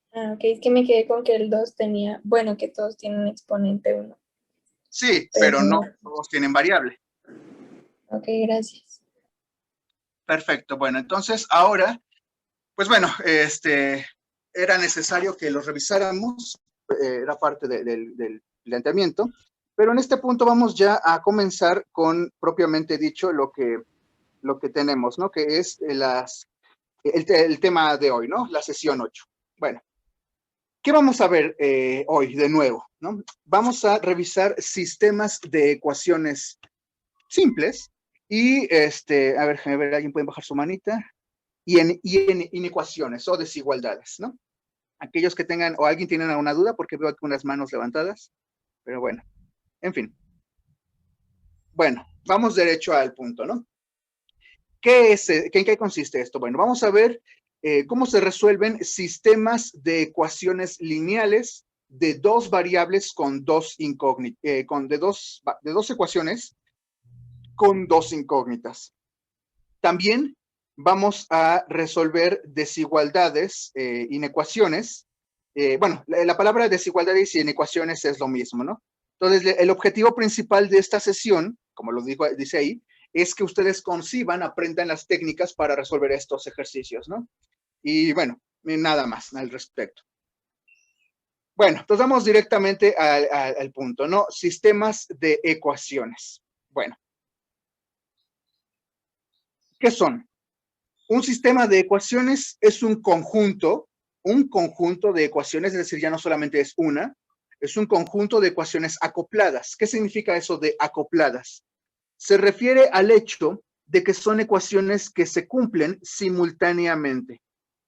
B: Ok, es que me quedé con que el 2 tenía, bueno, que todos tienen exponente 1.
A: Sí, pero no todos tienen variable.
B: Ok, gracias.
A: Perfecto, bueno, entonces ahora, pues bueno, era necesario que los revisáramos, era parte del planteamiento, pero en este punto vamos ya a comenzar con, propiamente dicho, lo que tenemos, ¿no? Que es el tema de hoy, ¿no? La sesión 8. Bueno, ¿Qué vamos a ver hoy de nuevo? ¿No? Vamos a revisar sistemas de ecuaciones simples y, a ver, ¿alguien puede bajar su manita? Y en inecuaciones o desigualdades, ¿no? Aquellos que tengan, o alguien tiene alguna duda, porque veo aquí unas manos levantadas, pero bueno, en fin. Bueno, vamos derecho al punto, ¿no? ¿En qué consiste esto? Bueno, vamos a ver cómo se resuelven sistemas de ecuaciones lineales de dos variables con dos incógnitas, de dos ecuaciones con dos incógnitas. También vamos a resolver desigualdades, inecuaciones. Bueno, la palabra desigualdades y inecuaciones es lo mismo, ¿no? Entonces, el objetivo principal de esta sesión, como lo dice ahí, es que ustedes conciban, aprendan las técnicas para resolver estos ejercicios, ¿no? Y bueno, nada más al respecto. Bueno, entonces vamos directamente al punto, ¿no? Sistemas de ecuaciones. Bueno, ¿qué son? Un sistema de ecuaciones es un conjunto de ecuaciones, es decir, ya no solamente es una, es un conjunto de ecuaciones acopladas. ¿Qué significa eso de acopladas? Se refiere al hecho de que son ecuaciones que se cumplen simultáneamente.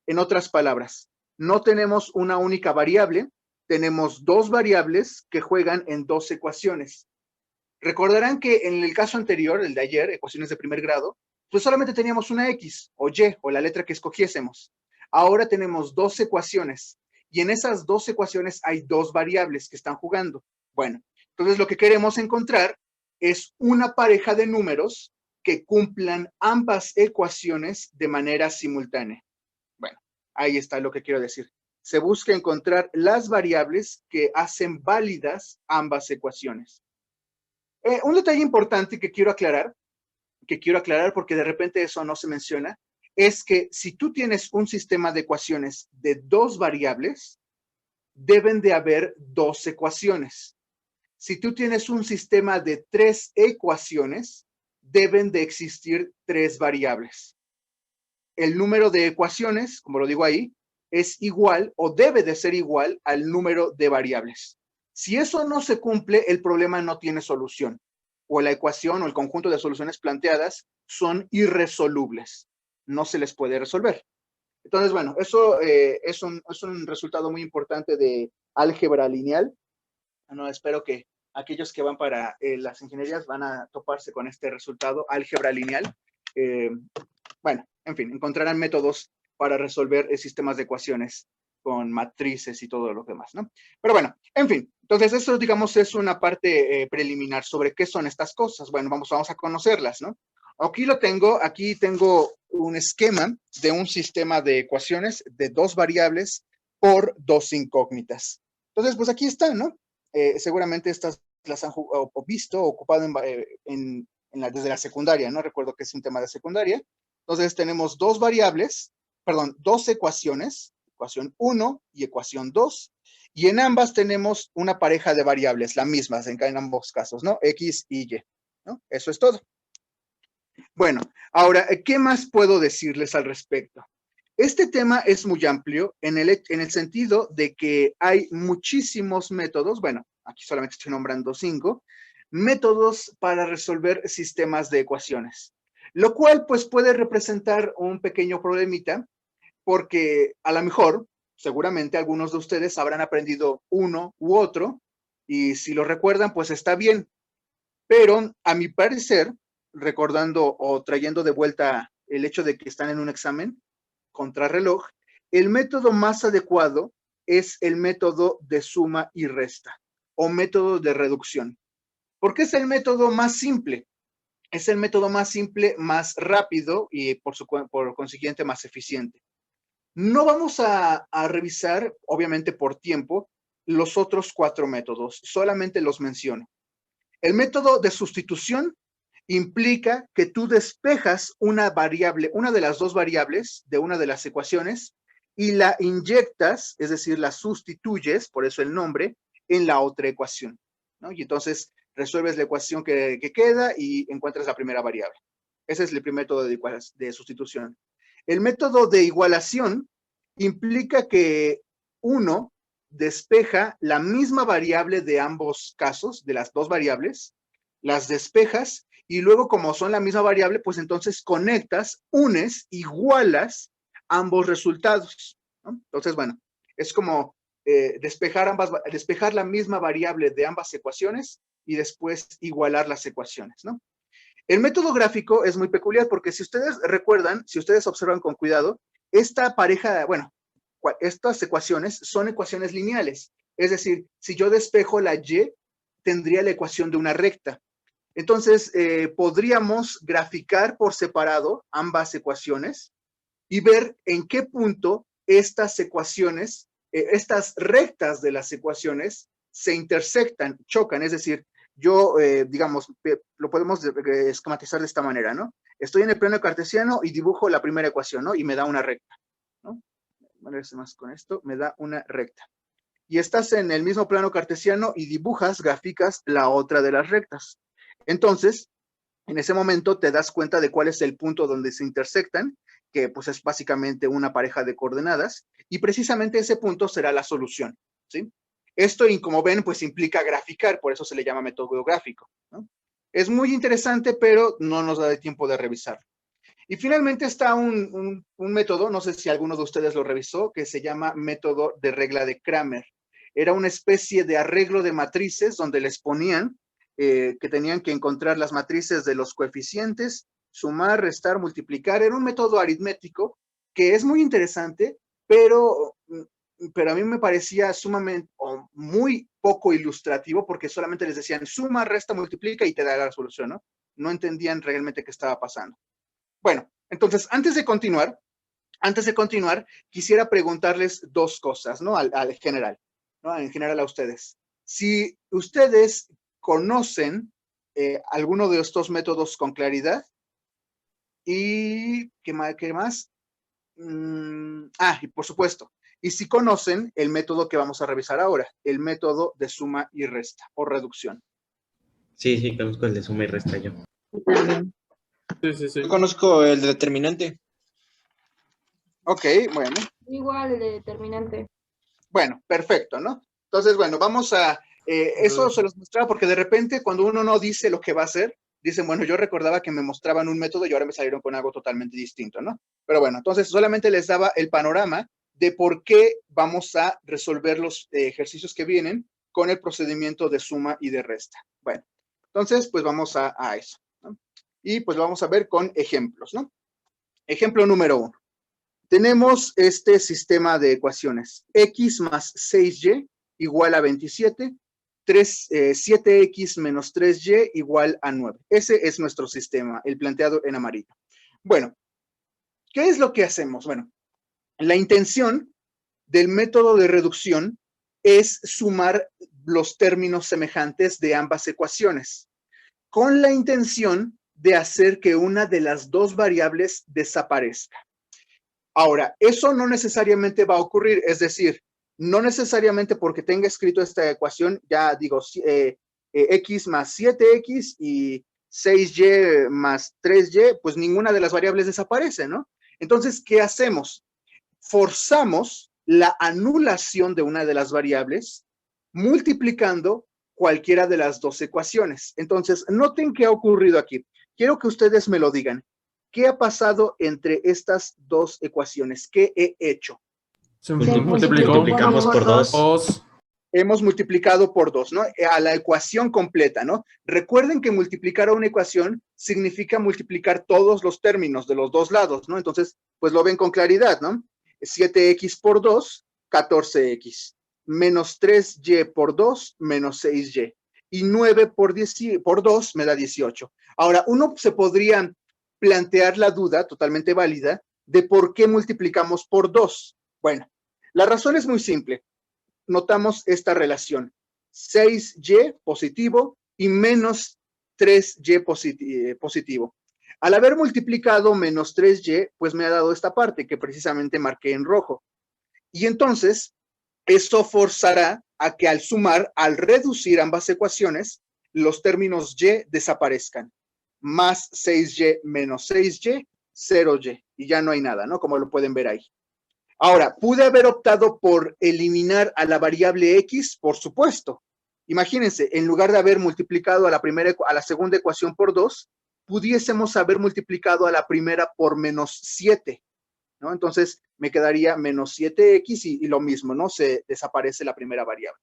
A: En otras palabras, no tenemos una única variable, tenemos dos variables que juegan en dos ecuaciones. Recordarán que en el caso anterior, el de ayer, ecuaciones de primer grado, pues solamente teníamos una X o Y o la letra que escogiésemos. Ahora tenemos dos ecuaciones y en esas dos ecuaciones hay dos variables que están jugando. Bueno, entonces lo que queremos encontrar es una pareja de números que cumplan ambas ecuaciones de manera simultánea. Bueno, ahí está lo que quiero decir. Se busca encontrar las variables que hacen válidas ambas ecuaciones. Un detalle importante que quiero aclarar porque de repente eso no se menciona, es que si tú tienes un sistema de ecuaciones de dos variables, deben de haber dos ecuaciones. Si tú tienes un sistema de tres ecuaciones, deben de existir tres variables. El número de ecuaciones, como lo digo ahí, es igual o debe de ser igual al número de variables. Si eso no se cumple, el problema no tiene solución. O la ecuación o el conjunto de soluciones planteadas son irresolubles. No se les puede resolver. Entonces, bueno, eso es un resultado muy importante de álgebra lineal. No, espero que aquellos que van para las ingenierías van a toparse con este resultado, álgebra lineal. Bueno, en fin, encontrarán métodos para resolver sistemas de ecuaciones con matrices y todo lo demás, ¿no? Pero bueno, en fin, entonces eso, digamos, es una parte preliminar sobre qué son estas cosas. Bueno, vamos a conocerlas, ¿no? Aquí tengo un esquema de un sistema de ecuaciones de dos variables por dos incógnitas. Entonces, pues aquí está, ¿no? Seguramente estas las han visto o ocupado desde la secundaria, ¿no? Recuerdo que es un tema de secundaria. Entonces tenemos dos ecuaciones, ecuación 1 y ecuación 2, y en ambas tenemos una pareja de variables, la misma en ambos casos, ¿no? X y Y, ¿no? Eso es todo. Bueno, ahora, ¿qué más puedo decirles al respecto? Este tema es muy amplio en el sentido de que hay muchísimos métodos, bueno, aquí solamente estoy nombrando 5, métodos para resolver sistemas de ecuaciones, lo cual pues puede representar un pequeño problemita, porque a lo mejor, seguramente algunos de ustedes habrán aprendido uno u otro, y si lo recuerdan, pues está bien, pero a mi parecer, recordando o trayendo de vuelta el hecho de que están en un examen contrarreloj, el método más adecuado es el método de suma y resta o método de reducción. ¿Por qué es el método más simple? Es el método más simple, más rápido y por consiguiente más eficiente. No vamos a revisar, obviamente por tiempo, los otros 4 métodos, solamente los menciono. El método de sustitución implica que tú despejas una variable, una de las dos variables de una de las ecuaciones y la inyectas, es decir, la sustituyes, por eso el nombre, en la otra ecuación, ¿no? Y entonces resuelves la ecuación que queda y encuentras la primera variable. Ese es el primer método de sustitución. El método de igualación implica que uno despeja la misma variable de ambos casos, de las dos variables, las despejas y luego como son la misma variable, pues entonces conectas, unes, igualas ambos resultados, ¿no? Entonces, bueno, es como despejar la misma variable de ambas ecuaciones y después igualar las ecuaciones, ¿no? El método gráfico es muy peculiar porque si ustedes recuerdan, si ustedes observan con cuidado, esta pareja, bueno, estas ecuaciones son ecuaciones lineales. Es decir, si yo despejo la y, tendría la ecuación de una recta. Entonces, podríamos graficar por separado ambas ecuaciones y ver en qué punto estas ecuaciones, estas rectas de las ecuaciones se intersectan, chocan. Es decir, yo, digamos, lo podemos esquematizar de esta manera, ¿no? Estoy en el plano cartesiano y dibujo la primera ecuación, ¿no? Y me da una recta, ¿no? Más con esto, me da una recta. Y estás en el mismo plano cartesiano y graficas la otra de las rectas. Entonces, en ese momento te das cuenta de cuál es el punto donde se intersectan, que pues es básicamente una pareja de coordenadas, y precisamente ese punto será la solución, ¿sí? Esto, y como ven, pues implica graficar, por eso se le llama método gráfico, ¿no? Es muy interesante, pero no nos da tiempo de revisarlo. Y finalmente está un método, no sé si alguno de ustedes lo revisó, que se llama método de regla de Cramer. Era una especie de arreglo de matrices donde les ponían que tenían que encontrar las matrices de los coeficientes, sumar, restar, multiplicar. Era un método aritmético que es muy interesante, pero a mí me parecía sumamente o muy poco ilustrativo porque solamente les decían suma, resta, multiplica y te da la solución, ¿no? No entendían realmente qué estaba pasando. Bueno, entonces, antes de continuar, quisiera preguntarles dos cosas, ¿no? Al general, ¿no? En general a ustedes. Si ustedes conocen alguno de estos métodos con claridad, y ¿qué más? Y por supuesto, y si conocen el método que vamos a revisar ahora, el método de suma y resta o reducción.
F: Sí, conozco el de suma y resta yo.
H: También.
C: Sí.
G: Yo conozco el determinante.
A: Ok, bueno.
E: Igual el determinante.
A: Bueno, perfecto, ¿no? Entonces, bueno, vamos a... eso se los mostraba porque de repente cuando uno no dice lo que va a hacer, dicen, bueno, yo recordaba que me mostraban un método y ahora me salieron con algo totalmente distinto, ¿no? Pero bueno, entonces solamente les daba el panorama de por qué vamos a resolver los ejercicios que vienen con el procedimiento de suma y de resta. Bueno, entonces, pues vamos a eso, ¿no? Y pues lo vamos a ver con ejemplos, ¿no? Ejemplo número 1. Tenemos este sistema de ecuaciones. X más 6y igual a 27. 7x menos 3y igual a 9. Ese es nuestro sistema, el planteado en amarillo. Bueno, ¿qué es lo que hacemos? Bueno, la intención del método de reducción es sumar los términos semejantes de ambas ecuaciones, con la intención de hacer que una de las dos variables desaparezca. Ahora, eso no necesariamente va a ocurrir, es decir, no necesariamente porque tenga escrito esta ecuación, ya digo, x más 7x y 6y más 3y, pues ninguna de las variables desaparece, ¿no? Entonces, ¿qué hacemos? Forzamos la anulación de una de las variables multiplicando cualquiera de las dos ecuaciones. Entonces, noten qué ha ocurrido aquí. Quiero que ustedes me lo digan. ¿Qué ha pasado entre estas dos ecuaciones? ¿Qué he hecho?
F: Multiplicamos por 2.
A: Hemos multiplicado por 2, ¿no? A la ecuación completa, ¿no? Recuerden que multiplicar a una ecuación significa multiplicar todos los términos de los dos lados, ¿no? Entonces, pues lo ven con claridad, ¿no? 7x por 2, 14x. Menos 3y por 2, menos 6y. Y 9 por 2 me da 18. Ahora, uno se podría plantear la duda, totalmente válida, de por qué multiplicamos por 2. Bueno, la razón es muy simple. Notamos esta relación. 6y positivo y menos 3y positivo. Al haber multiplicado menos 3y, pues me ha dado esta parte que precisamente marqué en rojo. Y entonces, eso forzará a que al sumar, al reducir ambas ecuaciones, los términos y desaparezcan. Más 6y menos 6y, 0y. Y ya no hay nada, ¿no? Como lo pueden ver ahí. Ahora, ¿pude haber optado por eliminar a la variable x? Por supuesto. Imagínense, en lugar de haber multiplicado a la segunda ecuación por 2, pudiésemos haber multiplicado a la primera por menos 7, ¿no? Entonces, me quedaría menos 7x y lo mismo, ¿no? Se desaparece la primera variable.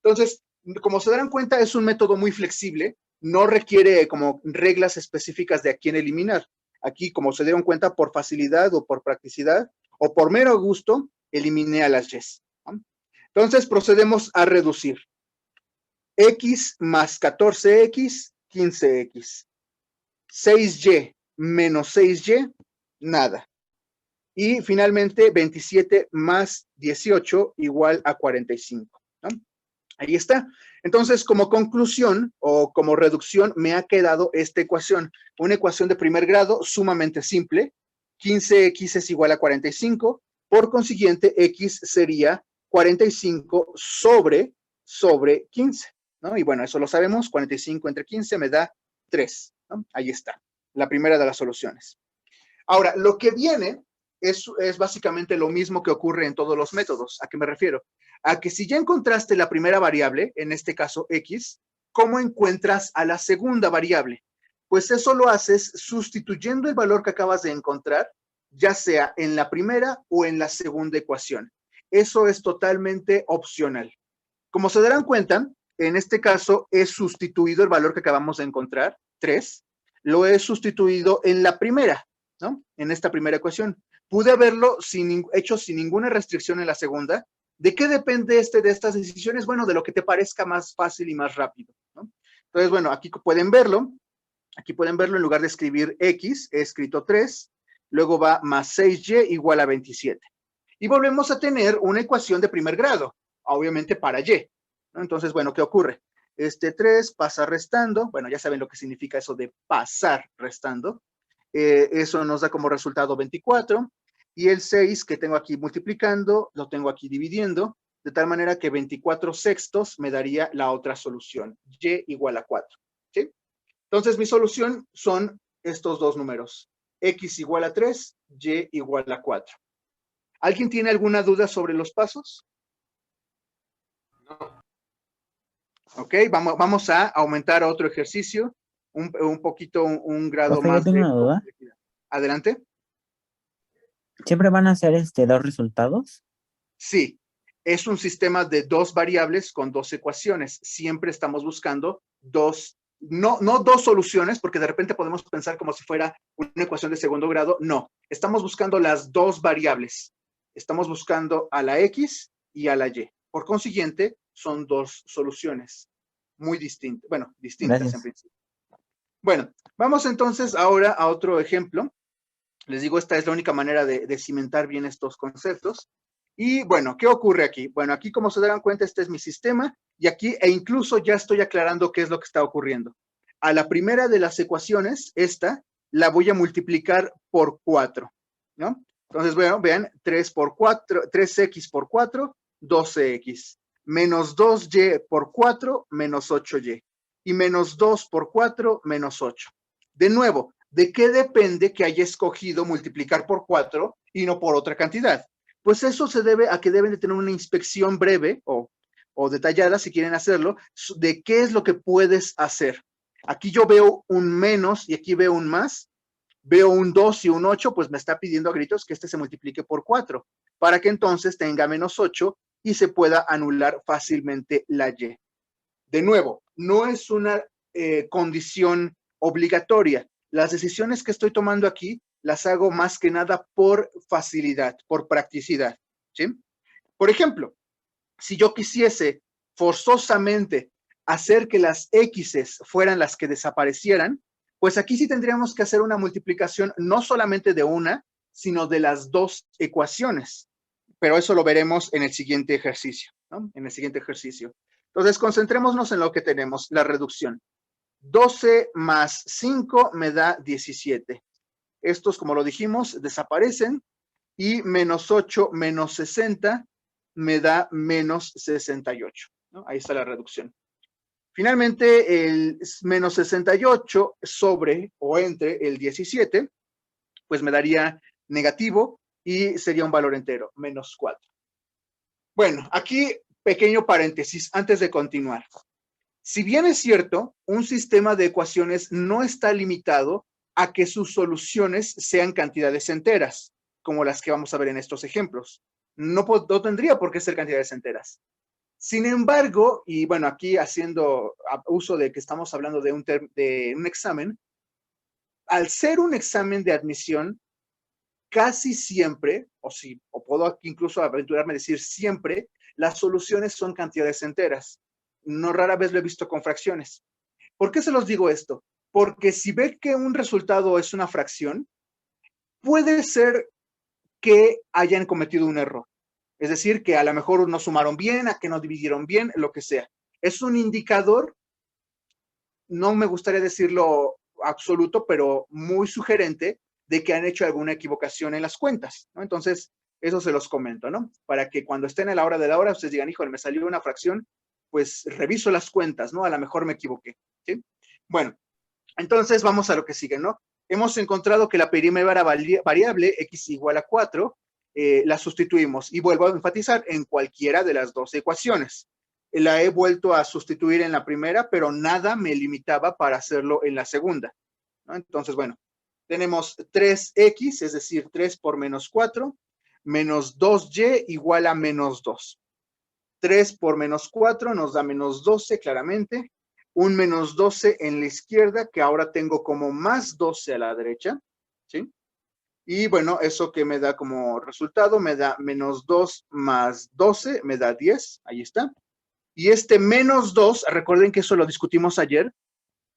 A: Entonces, como se darán cuenta, es un método muy flexible, no requiere como reglas específicas de a quién eliminar. Aquí, como se dieron cuenta, por facilidad o por practicidad o por mero gusto, eliminé a las y's, ¿no? Entonces, procedemos a reducir. X más 14x, 15x. 6y menos 6y, nada. Y finalmente, 27 más 18 igual a 45, ¿no? Ahí está. Entonces, como conclusión o como reducción, me ha quedado esta ecuación. Una ecuación de primer grado sumamente simple. 15x es igual a 45. Por consiguiente, x sería 45 sobre 15, ¿no? Y bueno, eso lo sabemos. 45 entre 15 me da 3, ¿no? Ahí está. La primera de las soluciones. Ahora, lo que viene es básicamente lo mismo que ocurre en todos los métodos. ¿A qué me refiero? A que si ya encontraste la primera variable, en este caso x, ¿cómo encuentras a la segunda variable? Pues eso lo haces sustituyendo el valor que acabas de encontrar, ya sea en la primera o en la segunda ecuación. Eso es totalmente opcional. Como se darán cuenta, en este caso he sustituido el valor que acabamos de encontrar, 3, lo he sustituido en la primera, ¿no? En esta primera ecuación. Pude haberlo hecho sin ninguna restricción en la segunda. ¿De qué depende de estas decisiones? Bueno, de lo que te parezca más fácil y más rápido, ¿no? Entonces, bueno, aquí pueden verlo. Aquí pueden verlo, en lugar de escribir x, he escrito 3, luego va más 6y igual a 27. Y volvemos a tener una ecuación de primer grado, obviamente para y, ¿no? Entonces, bueno, ¿qué ocurre? Este 3 pasa restando, bueno, ya saben lo que significa eso de pasar restando. Eso nos da como resultado 24, y el 6 que tengo aquí multiplicando, lo tengo aquí dividiendo, de tal manera que 24 sextos me daría la otra solución, y igual a 4, ¿sí? Entonces, mi solución son estos dos números, x igual a 3, y igual a 4. ¿Alguien tiene alguna duda sobre los pasos?
C: No.
A: Ok, vamos a aumentar otro ejercicio, un poquito, un grado
I: Profe, yo
A: más
I: tengo
A: de
I: una duda.
A: complejidad. Adelante.
I: ¿Siempre van a ser dos resultados?
A: Sí, es un sistema de dos variables con dos ecuaciones. Siempre estamos buscando dos, no dos soluciones, porque de repente podemos pensar como si fuera una ecuación de segundo grado. No, estamos buscando las dos variables. Estamos buscando a la x y a la y. Por consiguiente, son dos soluciones muy distintas, bueno, distintas en
I: Gracias.
A: principio. Bueno, vamos entonces ahora a otro ejemplo. Les digo, esta es la única manera de cimentar bien estos conceptos. Y bueno, ¿qué ocurre aquí? Bueno, aquí como se darán cuenta, este es mi sistema, y aquí, incluso ya estoy aclarando qué es lo que está ocurriendo. A la primera de las ecuaciones, esta, la voy a multiplicar por 4, ¿no? Entonces, bueno, vean, 3 por 4, 3x por 4, 12x. Menos 2y por 4, menos 8y. Y menos 2 por 4, menos 8. De nuevo, ¿de qué depende que haya escogido multiplicar por 4 y no por otra cantidad? Pues eso se debe a que deben de tener una inspección breve o detallada, si quieren hacerlo, de qué es lo que puedes hacer. Aquí yo veo un menos y aquí veo un más. Veo un 2 y un 8, pues me está pidiendo a gritos que este se multiplique por 4, para que entonces tenga menos 8 y se pueda anular fácilmente la y. De nuevo, no es una condición obligatoria. Las decisiones que estoy tomando aquí las hago más que nada por facilidad, por practicidad, ¿sí? Por ejemplo, si yo quisiese forzosamente hacer que las x's fueran las que desaparecieran, pues aquí sí tendríamos que hacer una multiplicación no solamente de una, sino de las dos ecuaciones. Pero eso lo veremos en el siguiente ejercicio, ¿no? En el siguiente ejercicio. Entonces, concentrémonos en lo que tenemos, la reducción. 12 más 5 me da 17. Estos, como lo dijimos, desaparecen. Y menos 8 menos 60 me da menos 68, ¿no? Ahí está la reducción. Finalmente, el menos 68 sobre o entre el 17, pues me daría negativo y sería un valor entero, menos 4. Bueno, aquí pequeño paréntesis antes de continuar. Si bien es cierto, un sistema de ecuaciones no está limitado a que sus soluciones sean cantidades enteras, como las que vamos a ver en estos ejemplos. No tendría por qué ser cantidades enteras. Sin embargo, y bueno, aquí haciendo uso de que estamos hablando de un examen, al ser un examen de admisión, casi siempre, o puedo aquí incluso aventurarme a decir siempre, las soluciones son cantidades enteras. No rara vez lo he visto con fracciones. ¿Por qué se los digo esto? Porque si ve que un resultado es una fracción, puede ser que hayan cometido un error. Es decir, que a lo mejor no sumaron bien, a que no dividieron bien, lo que sea. Es un indicador, no me gustaría decirlo absoluto, pero muy sugerente de que han hecho alguna equivocación en las cuentas, ¿no? Entonces, eso se los comento, ¿no? Para que cuando estén a la hora de la hora, ustedes digan, híjole, me salió una fracción, pues reviso las cuentas, ¿no? A lo mejor me equivoqué, ¿sí? Bueno, entonces vamos a lo que sigue, ¿no? Hemos encontrado que la primera variable, x igual a 4, la sustituimos. Y vuelvo a enfatizar, en cualquiera de las dos ecuaciones. La he vuelto a sustituir en la primera, pero nada me limitaba para hacerlo en la segunda, ¿no? Entonces, bueno, tenemos 3x, es decir, 3 por menos 4, menos 2y igual a menos 2. 3 por menos 4 nos da menos 12, claramente. Un menos 12 en la izquierda, que ahora tengo como más 12 a la derecha, ¿sí? Y bueno, eso que me da como resultado, me da menos 2 más 12, me da 10, ahí está. Y este menos 2, recuerden que eso lo discutimos ayer,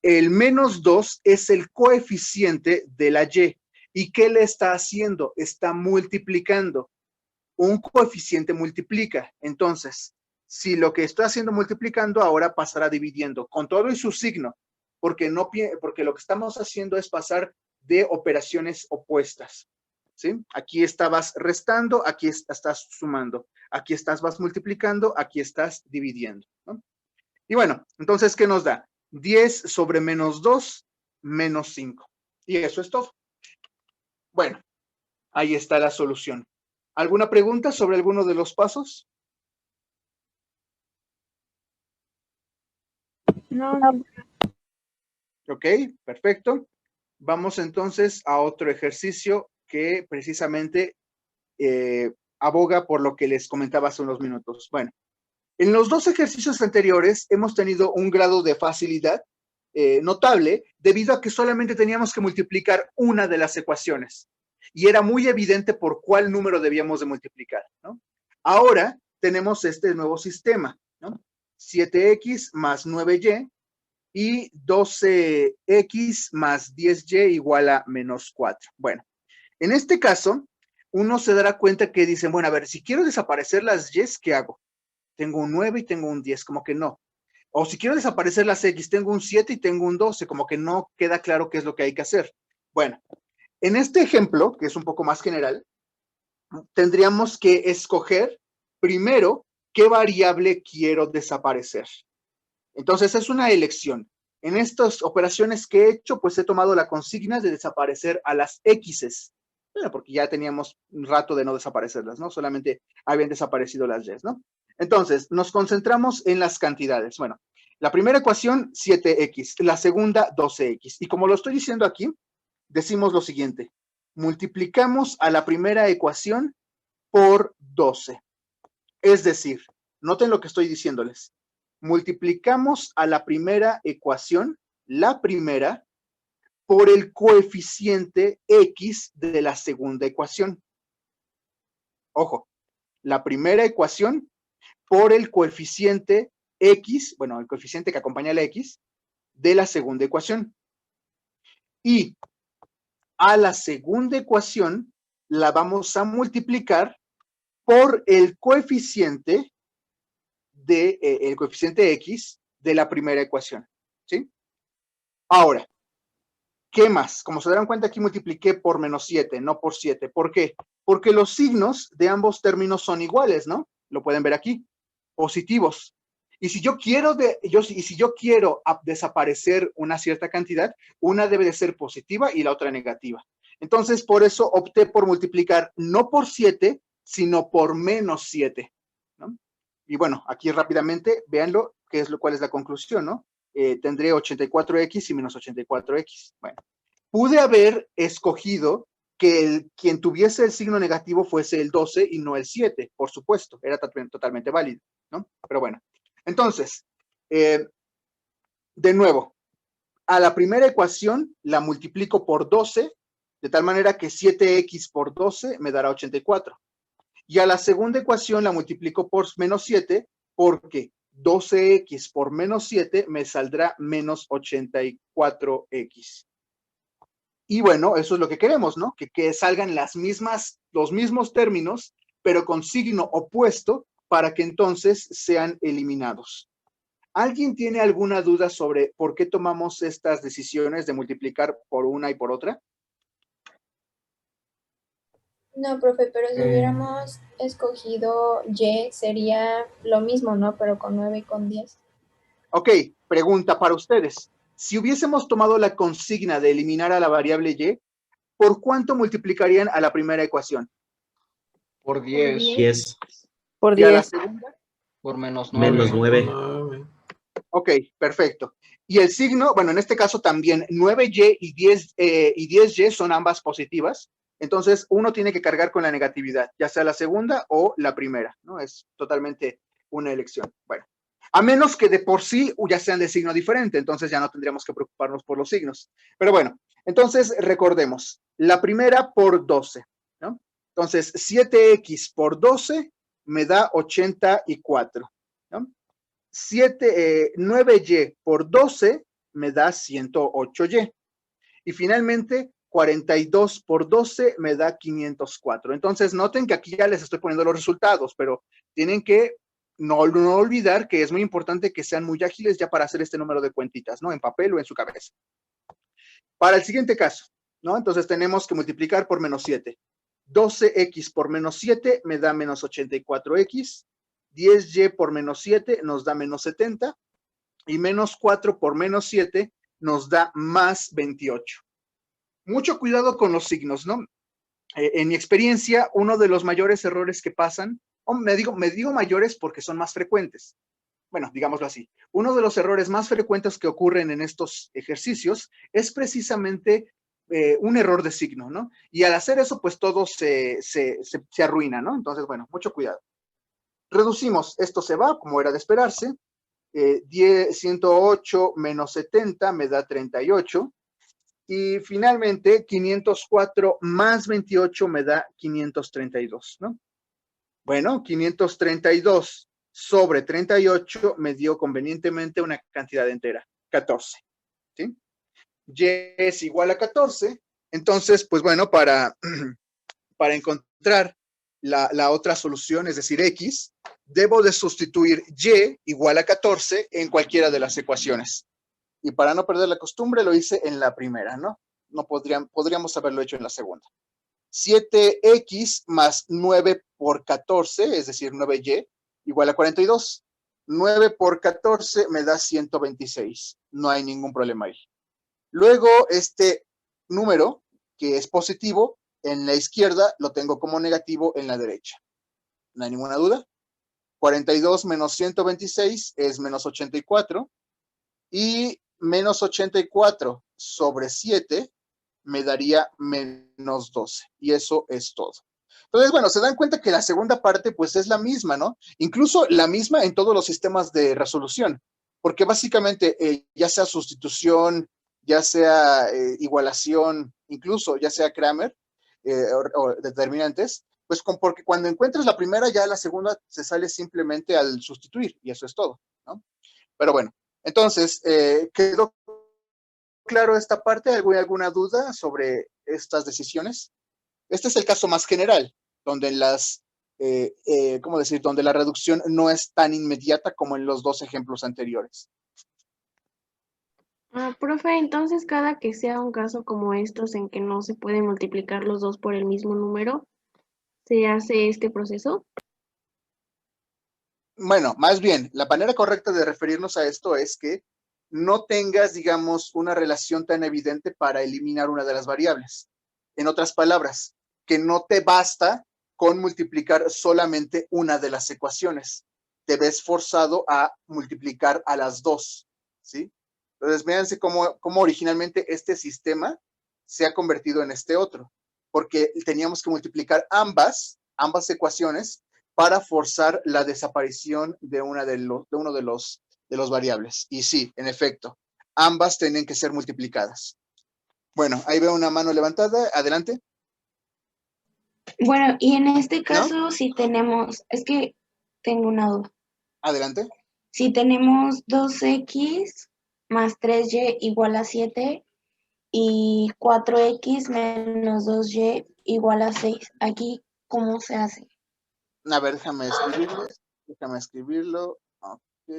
A: el menos 2 es el coeficiente de la y. ¿Y qué le está haciendo? Está multiplicando. Un coeficiente multiplica. Entonces, si lo que estoy haciendo multiplicando, ahora pasará dividiendo, con todo y su signo, porque lo que estamos haciendo es pasar de operaciones opuestas, ¿sí? Aquí estabas restando, aquí estás sumando, aquí vas multiplicando, aquí estás dividiendo, ¿no? Y bueno, entonces, ¿qué nos da? 10 sobre menos 2, menos 5. Y eso es todo. Bueno, ahí está la solución. ¿Alguna pregunta sobre alguno de los pasos?
H: No.
A: Ok, perfecto. Vamos entonces a otro ejercicio que precisamente aboga por lo que les comentaba hace unos minutos. Bueno, en los dos ejercicios anteriores hemos tenido un grado de facilidad notable debido a que solamente teníamos que multiplicar una de las ecuaciones y era muy evidente por cuál número debíamos de multiplicar, ¿no? Ahora tenemos este nuevo sistema, ¿no? 7x más 9y y 12x más 10y igual a menos 4. Bueno, en este caso, uno se dará cuenta que dicen, bueno, a ver, si quiero desaparecer las y's, ¿qué hago? Tengo un 9 y tengo un 10, como que no. O si quiero desaparecer las x, tengo un 7 y tengo un 12, como que no queda claro qué es lo que hay que hacer. Bueno, en este ejemplo, que es un poco más general, tendríamos que escoger primero qué variable quiero desaparecer. Entonces, es una elección. En estas operaciones que he hecho, pues he tomado la consigna de desaparecer a las x's. Bueno, porque ya teníamos un rato de no desaparecerlas, ¿no? Solamente habían desaparecido las y's, ¿no? Entonces, nos concentramos en las cantidades. Bueno, la primera ecuación, 7x. La segunda, 12x. Y como lo estoy diciendo aquí, decimos lo siguiente. Multiplicamos a la primera ecuación por 12. Es decir, noten lo que estoy diciéndoles. Multiplicamos a la primera ecuación, la primera, por el coeficiente x de la segunda ecuación. Ojo, la primera ecuación por el coeficiente x, bueno, el coeficiente que acompaña a la x, de la segunda ecuación. Y a la segunda ecuación la vamos a multiplicar por el coeficiente el coeficiente x de la primera ecuación, ¿sí? Ahora, ¿qué más? Como se darán cuenta, aquí multipliqué por menos 7, no por 7. ¿Por qué? Porque los signos de ambos términos son iguales, ¿no? Lo pueden ver aquí, positivos. Y si yo quiero, desaparecer una cierta cantidad, una debe de ser positiva y la otra negativa. Entonces, por eso opté por multiplicar no por 7, sino por menos 7, ¿no? Y bueno, aquí rápidamente, véanlo, cuál es la conclusión, ¿no? Tendré 84x y menos 84x. Bueno, pude haber escogido que quien tuviese el signo negativo fuese el 12 y no el 7, por supuesto, era totalmente válido, ¿no? Pero bueno, entonces, de nuevo, a la primera ecuación la multiplico por 12, de tal manera que 7x por 12 me dará 84. Y a la segunda ecuación la multiplico por menos 7, porque 12x por menos 7 me saldrá menos 84x. Y bueno, eso es lo que queremos, ¿no? Que salgan los mismos términos, pero con signo opuesto, para que entonces sean eliminados. ¿Alguien tiene alguna duda sobre por qué tomamos estas decisiones de multiplicar por una y por otra?
B: No, profe, pero si hubiéramos escogido Y, sería lo mismo, ¿no? Pero con 9 y con 10.
A: Ok, pregunta para ustedes. Si hubiésemos tomado la consigna de eliminar a la variable Y, ¿por cuánto multiplicarían a la primera ecuación?
G: Por 10.
F: 10
H: Por
A: ¿Y a la
H: 10.
A: segunda?
G: Por menos 9.
F: menos 9.
C: 9.
A: Ok, perfecto. Y el signo, bueno, en este caso también 9Y y 10Y son ambas positivas. Entonces, uno tiene que cargar con la negatividad, ya sea la segunda o la primera, ¿no? Es totalmente una elección. Bueno, a menos que de por sí ya sean de signo diferente, entonces ya no tendríamos que preocuparnos por los signos. Pero bueno, entonces recordemos, la primera por 12, ¿no? Entonces, 7x por 12 me da 84, ¿no? 9y por 12 me da 108y. Y finalmente, 42 por 12 me da 504. Entonces, noten que aquí ya les estoy poniendo los resultados, pero tienen que no olvidar que es muy importante que sean muy ágiles ya para hacer este número de cuentitas, ¿no? En papel o en su cabeza. Para el siguiente caso, ¿no? Entonces tenemos que multiplicar por menos 7. 12x por menos 7 me da menos 84x. 10y por menos 7 nos da menos 70. Y menos 4 por menos 7 nos da más 28. Mucho cuidado con los signos, ¿no? En mi experiencia, uno de los mayores errores que pasan, me digo mayores porque son más frecuentes. Bueno, digámoslo así. Uno de los errores más frecuentes que ocurren en estos ejercicios es precisamente un error de signo, ¿no? Y al hacer eso, pues todo se arruina, ¿no? Entonces, bueno, mucho cuidado. Reducimos, esto se va, como era de esperarse. 108 menos 70 me da 38. Y finalmente, 504 más 28 me da 532, ¿no? Bueno, 532 sobre 38 me dio convenientemente una cantidad entera, 14, ¿sí? Y es igual a 14, entonces, pues bueno, para encontrar la otra solución, es decir, X, debo de sustituir Y igual a 14 en cualquiera de las ecuaciones. Y para no perder la costumbre, lo hice en la primera, ¿no? No podríamos haberlo hecho en la segunda. 7x más 9 por 14, es decir, 9y, igual a 42. 9 por 14 me da 126. No hay ningún problema ahí. Luego, este número, que es positivo, en la izquierda lo tengo como negativo en la derecha. ¿No hay ninguna duda? 42 menos 126 es menos 84. Y menos 84 sobre 7 me daría menos 12. Y eso es todo. Entonces, bueno, se dan cuenta que la segunda parte pues es la misma, ¿no? Incluso la misma en todos los sistemas de resolución. Porque básicamente ya sea sustitución, ya sea igualación, incluso ya sea Kramer o determinantes, pues porque cuando encuentres la primera ya la segunda se sale simplemente al sustituir y eso es todo, ¿no? Pero bueno, entonces, ¿quedó claro esta parte? ¿Alguna duda sobre estas decisiones? Este es el caso más general, donde donde la reducción no es tan inmediata como en los dos ejemplos anteriores.
D: Profe, entonces cada que sea un caso como estos en que no se pueden multiplicar los dos por el mismo número, ¿se hace este proceso?
A: Bueno, más bien, la manera correcta de referirnos a esto es que no tengas, digamos, una relación tan evidente para eliminar una de las variables. En otras palabras, que no te basta con multiplicar solamente una de las ecuaciones. Te ves forzado a multiplicar a las dos, ¿sí? Entonces, véanse cómo originalmente este sistema se ha convertido en este otro, porque teníamos que multiplicar ambas ecuaciones para forzar la desaparición de uno de los variables. Y sí, en efecto, ambas tienen que ser multiplicadas. Bueno, ahí veo una mano levantada. Adelante.
D: Bueno, y en este caso, si tenemos, es que tengo una duda.
A: Adelante.
D: Si tenemos 2x más 3y igual a 7 y 4x menos 2y igual a 6, ¿aquí cómo se hace?
A: A ver, déjame escribirlo. Ok.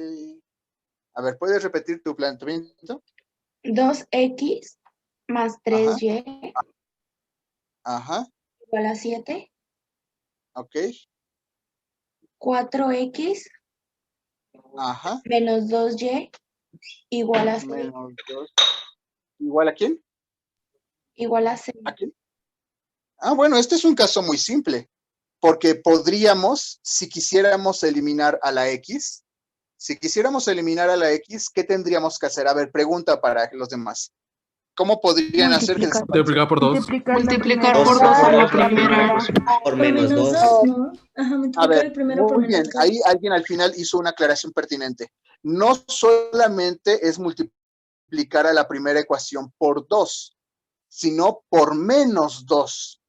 A: A ver, ¿puedes repetir tu planteamiento?
D: 2x más 3y
A: Ajá.
D: igual a 7.
A: Ok.
D: 4x
A: Ajá.
D: menos 2y igual a 6.
A: Menos 2. ¿Igual a quién?
D: Igual a 6.
A: ¿A quién? Ah, bueno, este es un caso muy simple, porque podríamos, si quisiéramos eliminar a la x, ¿qué tendríamos que hacer? A ver, pregunta para los demás. ¿Cómo podrían hacer que
C: Multiplicar por 2.
H: Multiplicar
F: Dos
H: por 2 a la
F: por la
H: primera.
F: por menos dos.
K: ¿no? Ajá,
A: A
K: multiplicar
A: ver,
K: el primero por
A: muy bien,
K: menos 2.
A: ahí alguien al final hizo una aclaración pertinente. No solamente es multiplicar a la primera ecuación por 2, sino por menos 2.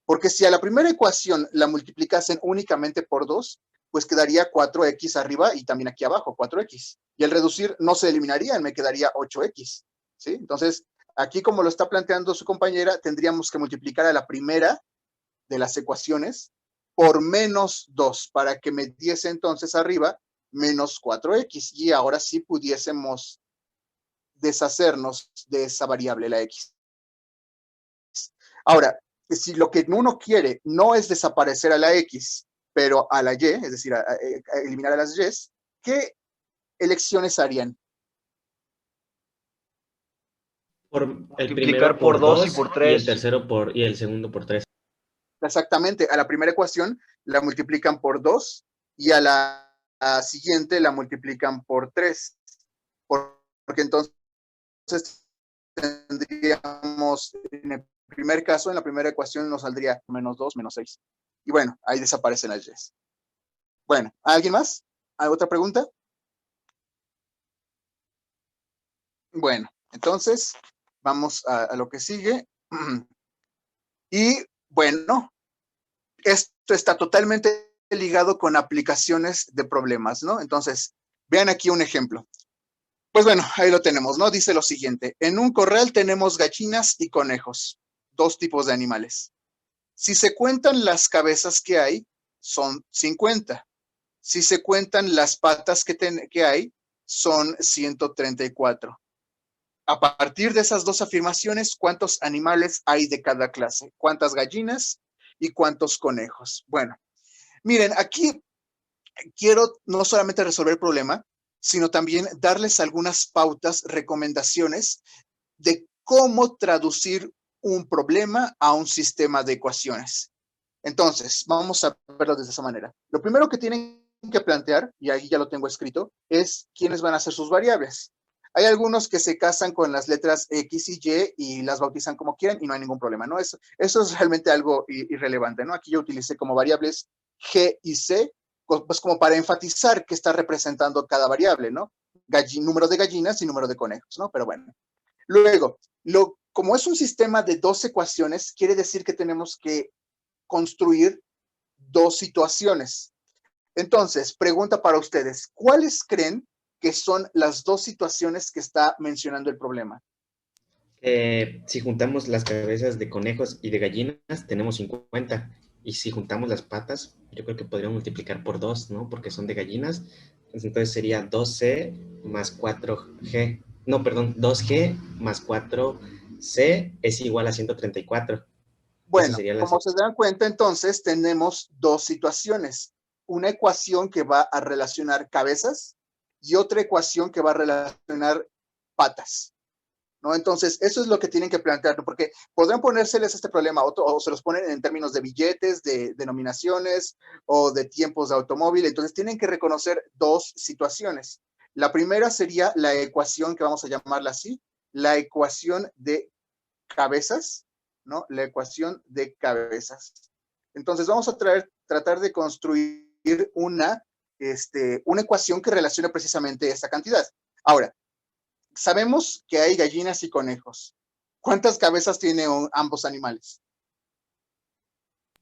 A: Porque si a la primera ecuación la multiplicasen únicamente por 2, pues quedaría 4x arriba y también aquí abajo, 4x. Y al reducir no se eliminarían, me quedaría 8x. ¿Sí? Entonces, aquí como lo está planteando su compañera, tendríamos que multiplicar a la primera de las ecuaciones por menos 2 para que me diese entonces arriba menos 4x. Y ahora sí pudiésemos deshacernos de esa variable, la x. Ahora, si lo que uno quiere no es desaparecer a la x, pero a la y, es decir, a eliminar a las y, ¿qué elecciones harían?
F: El
G: Multiplicar
F: primero
G: por
F: por
G: 2 y
F: 2
G: por
F: y
G: 3.
F: el tercero y el segundo por 3.
A: Exactamente, a la primera ecuación la multiplican por 2 y a la siguiente la multiplican por 3. Porque entonces tendríamos, en el primer caso, en la primera ecuación nos saldría menos 2, menos 6. Y bueno, ahí desaparecen las y. Bueno, ¿alguien más? ¿Alguna otra pregunta? Bueno, entonces vamos a lo que sigue. Y bueno, esto está totalmente ligado con aplicaciones de problemas, ¿no? Entonces, vean aquí un ejemplo. Pues bueno, ahí lo tenemos, ¿no? Dice lo siguiente. En un corral tenemos gallinas y conejos, 2 tipos de animales. Si se cuentan las cabezas que hay, son 50. Si se cuentan las patas que hay, son 134. A partir de esas 2 afirmaciones, ¿cuántos animales hay de cada clase? ¿Cuántas gallinas y cuántos conejos? Bueno, miren, aquí quiero no solamente resolver el problema, sino también darles algunas pautas, recomendaciones de cómo traducir un problema a un sistema de ecuaciones. Entonces, vamos a verlo de esa manera. Lo primero que tienen que plantear, y ahí ya lo tengo escrito, es quiénes van a ser sus variables. Hay algunos que se casan con las letras X y Y y las bautizan como quieran y no hay ningún problema, ¿no? Eso es realmente algo irrelevante, ¿no? Aquí yo utilicé como variables G y C, pues como para enfatizar qué está representando cada variable, ¿no? Número de gallinas y número de conejos, ¿no? Pero bueno. Luego, como es un sistema de 2 ecuaciones, quiere decir que tenemos que construir 2 situaciones. Entonces, pregunta para ustedes, ¿cuáles creen que son las 2 situaciones que está mencionando el problema?
F: Si juntamos las cabezas de conejos y de gallinas, tenemos 50. Y si juntamos las patas, yo creo que podríamos multiplicar por 2, ¿no? Porque son de gallinas. Entonces sería 2C más 4G. No, perdón, 2G más 4C es igual a 134.
A: Bueno, como se dan cuenta, entonces tenemos 2 situaciones. Una ecuación que va a relacionar cabezas y otra ecuación que va a relacionar patas. ¿no? Entonces, eso es lo que tienen que plantear, ¿no? Porque podrán ponérseles este problema o se los ponen en términos de billetes, de denominaciones o de tiempos de automóvil. Entonces, tienen que reconocer dos situaciones. La primera sería la ecuación, que vamos a llamarla así, la ecuación de cabezas, ¿no? La ecuación de cabezas. Entonces, vamos a tratar de construir una ecuación que relacione precisamente esta cantidad. Ahora, sabemos que hay gallinas y conejos. ¿Cuántas cabezas tienen ambos animales?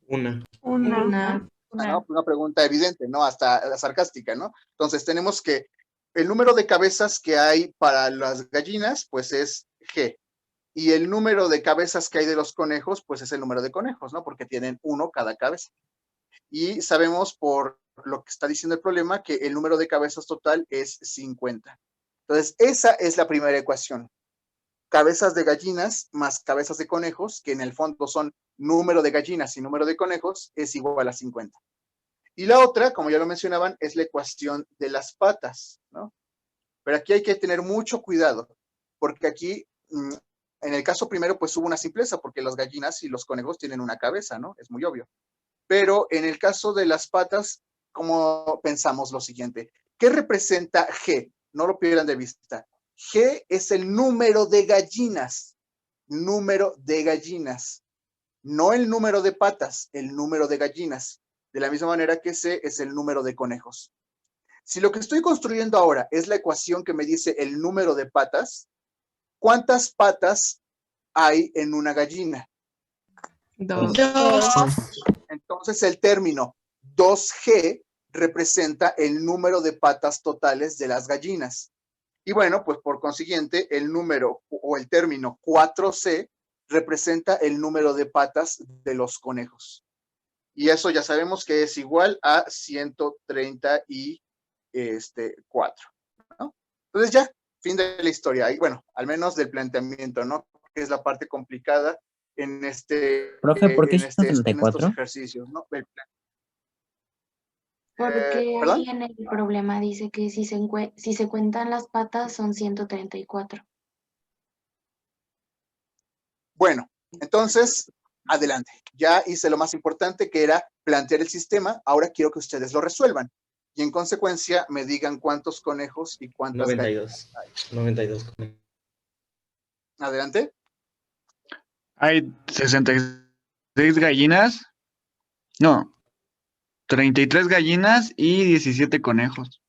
F: Una.
A: ¿No? Una pregunta evidente, ¿no? Hasta sarcástica, ¿no? Entonces, tenemos que el número de cabezas que hay para las gallinas, pues es G. Y el número de cabezas que hay de los conejos, pues es el número de conejos, ¿no? Porque tienen uno cada cabeza. Y sabemos por lo que está diciendo el problema que el número de cabezas total es 50. Entonces, esa es la primera ecuación. Cabezas de gallinas más cabezas de conejos, que en el fondo son número de gallinas y número de conejos, es igual a 50. Y la otra, como ya lo mencionaban, es la ecuación de las patas, ¿no? Pero aquí hay que tener mucho cuidado, porque aquí, en el caso primero, pues hubo una simpleza, porque las gallinas y los conejos tienen una cabeza, ¿no? Es muy obvio. Pero en el caso de las patas, ¿cómo pensamos lo siguiente? ¿Qué representa G? No lo pierdan de vista. G es el número de gallinas. Número de gallinas. No el número de patas, el número de gallinas. De la misma manera que C es el número de conejos. Si lo que estoy construyendo ahora es la ecuación que me dice el número de patas, ¿cuántas patas hay en una gallina?
H: 2.
A: Entonces el término 2G representa el número de patas totales de las gallinas. Y bueno, pues por consiguiente, el número o el término 4C representa el número de patas de los conejos. Y eso ya sabemos que es igual a 134, ¿no? Entonces ya, fin de la historia. Y bueno, al menos del planteamiento, ¿no? Que es la parte complicada en
I: Profe, ¿por qué
A: en estos
I: 134?
A: ejercicios, ¿no?
K: Porque
A: ¿Perdón?
K: ahí en el problema dice que si se cuentan las patas son 134.
A: Bueno, entonces, adelante. Ya hice lo más importante, que era plantear el sistema. Ahora quiero que ustedes lo resuelvan. Y en consecuencia me digan cuántos conejos y cuántas
F: 92. 92 conejos.
A: Adelante.
L: Hay 66 gallinas. No, 33 gallinas y 17 conejos.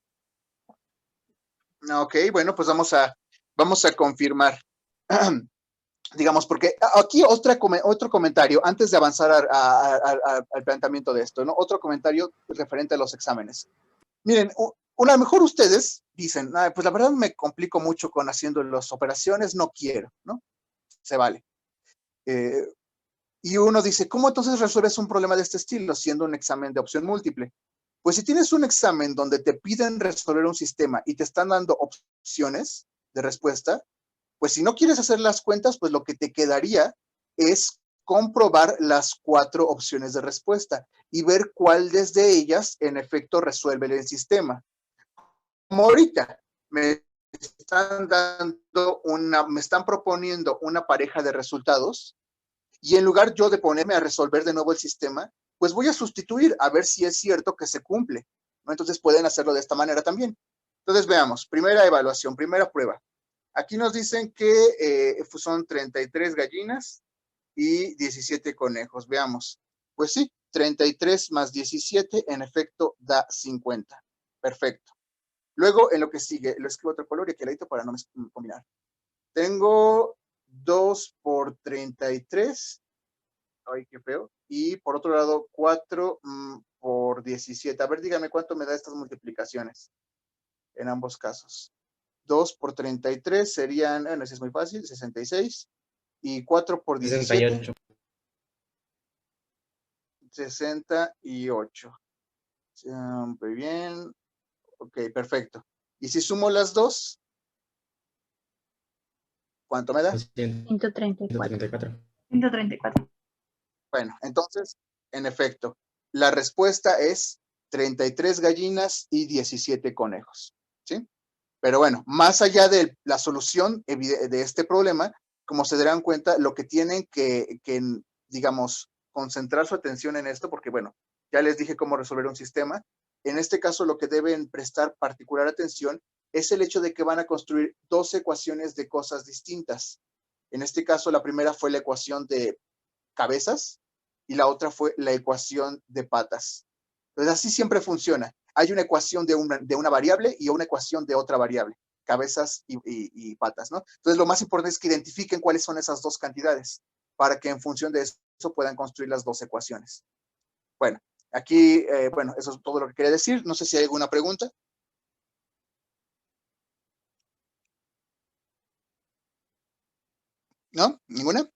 A: Ok, bueno, pues vamos a confirmar. Digamos, porque aquí otro comentario, antes de avanzar al planteamiento de esto, ¿no? Otro comentario referente a los exámenes. Miren, a lo mejor ustedes dicen, pues la verdad me complico mucho con haciendo las operaciones, no quiero, ¿no? Se vale. Y uno dice, ¿cómo entonces resuelves un problema de este estilo siendo un examen de opción múltiple? Pues si tienes un examen donde te piden resolver un sistema y te están dando opciones de respuesta, pues si no quieres hacer las cuentas, pues lo que te quedaría es comprobar las 4 opciones de respuesta y ver cuál de ellas en efecto resuelve el sistema. Como ahorita me están proponiendo una pareja de resultados y en lugar yo de ponerme a resolver de nuevo el sistema, pues voy a sustituir a ver si es cierto que se cumple, ¿no? Entonces pueden hacerlo de esta manera también. Entonces veamos, primera evaluación, primera prueba. Aquí nos dicen que son 33 gallinas y 17 conejos. Veamos. Pues sí, 33 más 17 en efecto da 50. Perfecto. Luego, en lo que sigue, lo escribo otro color y aquí ladito para no combinar. Tengo 2 por 33. Ay, qué feo. Y por otro lado, 4 por 17. A ver, dígame cuánto me da estas multiplicaciones en ambos casos. 2 por 33 serían, no sé, es muy fácil, 66. Y 4 por 17. 68. Muy bien. Ok, perfecto. ¿Y si sumo las dos? ¿Cuánto me da?
K: 134.
H: 134.
A: Bueno, entonces, en efecto, la respuesta es 33 gallinas y 17 conejos. ¿Sí? Pero bueno, más allá de la solución de este problema, como se darán cuenta, lo que tienen que, digamos, concentrar su atención en esto, porque bueno, ya les dije cómo resolver un sistema. En este caso, lo que deben prestar particular atención es el hecho de que van a construir dos ecuaciones de cosas distintas. En este caso, la primera fue la ecuación de cabezas y la otra fue la ecuación de patas. Entonces, así siempre funciona. Hay una ecuación de una variable y una ecuación de otra variable, cabezas y patas, ¿no? Entonces, lo más importante es que identifiquen cuáles son esas dos cantidades para que en función de eso puedan construir las dos ecuaciones. Bueno, aquí, bueno, eso es todo lo que quería decir. No sé si hay alguna pregunta. ¿No? ¿Ninguna?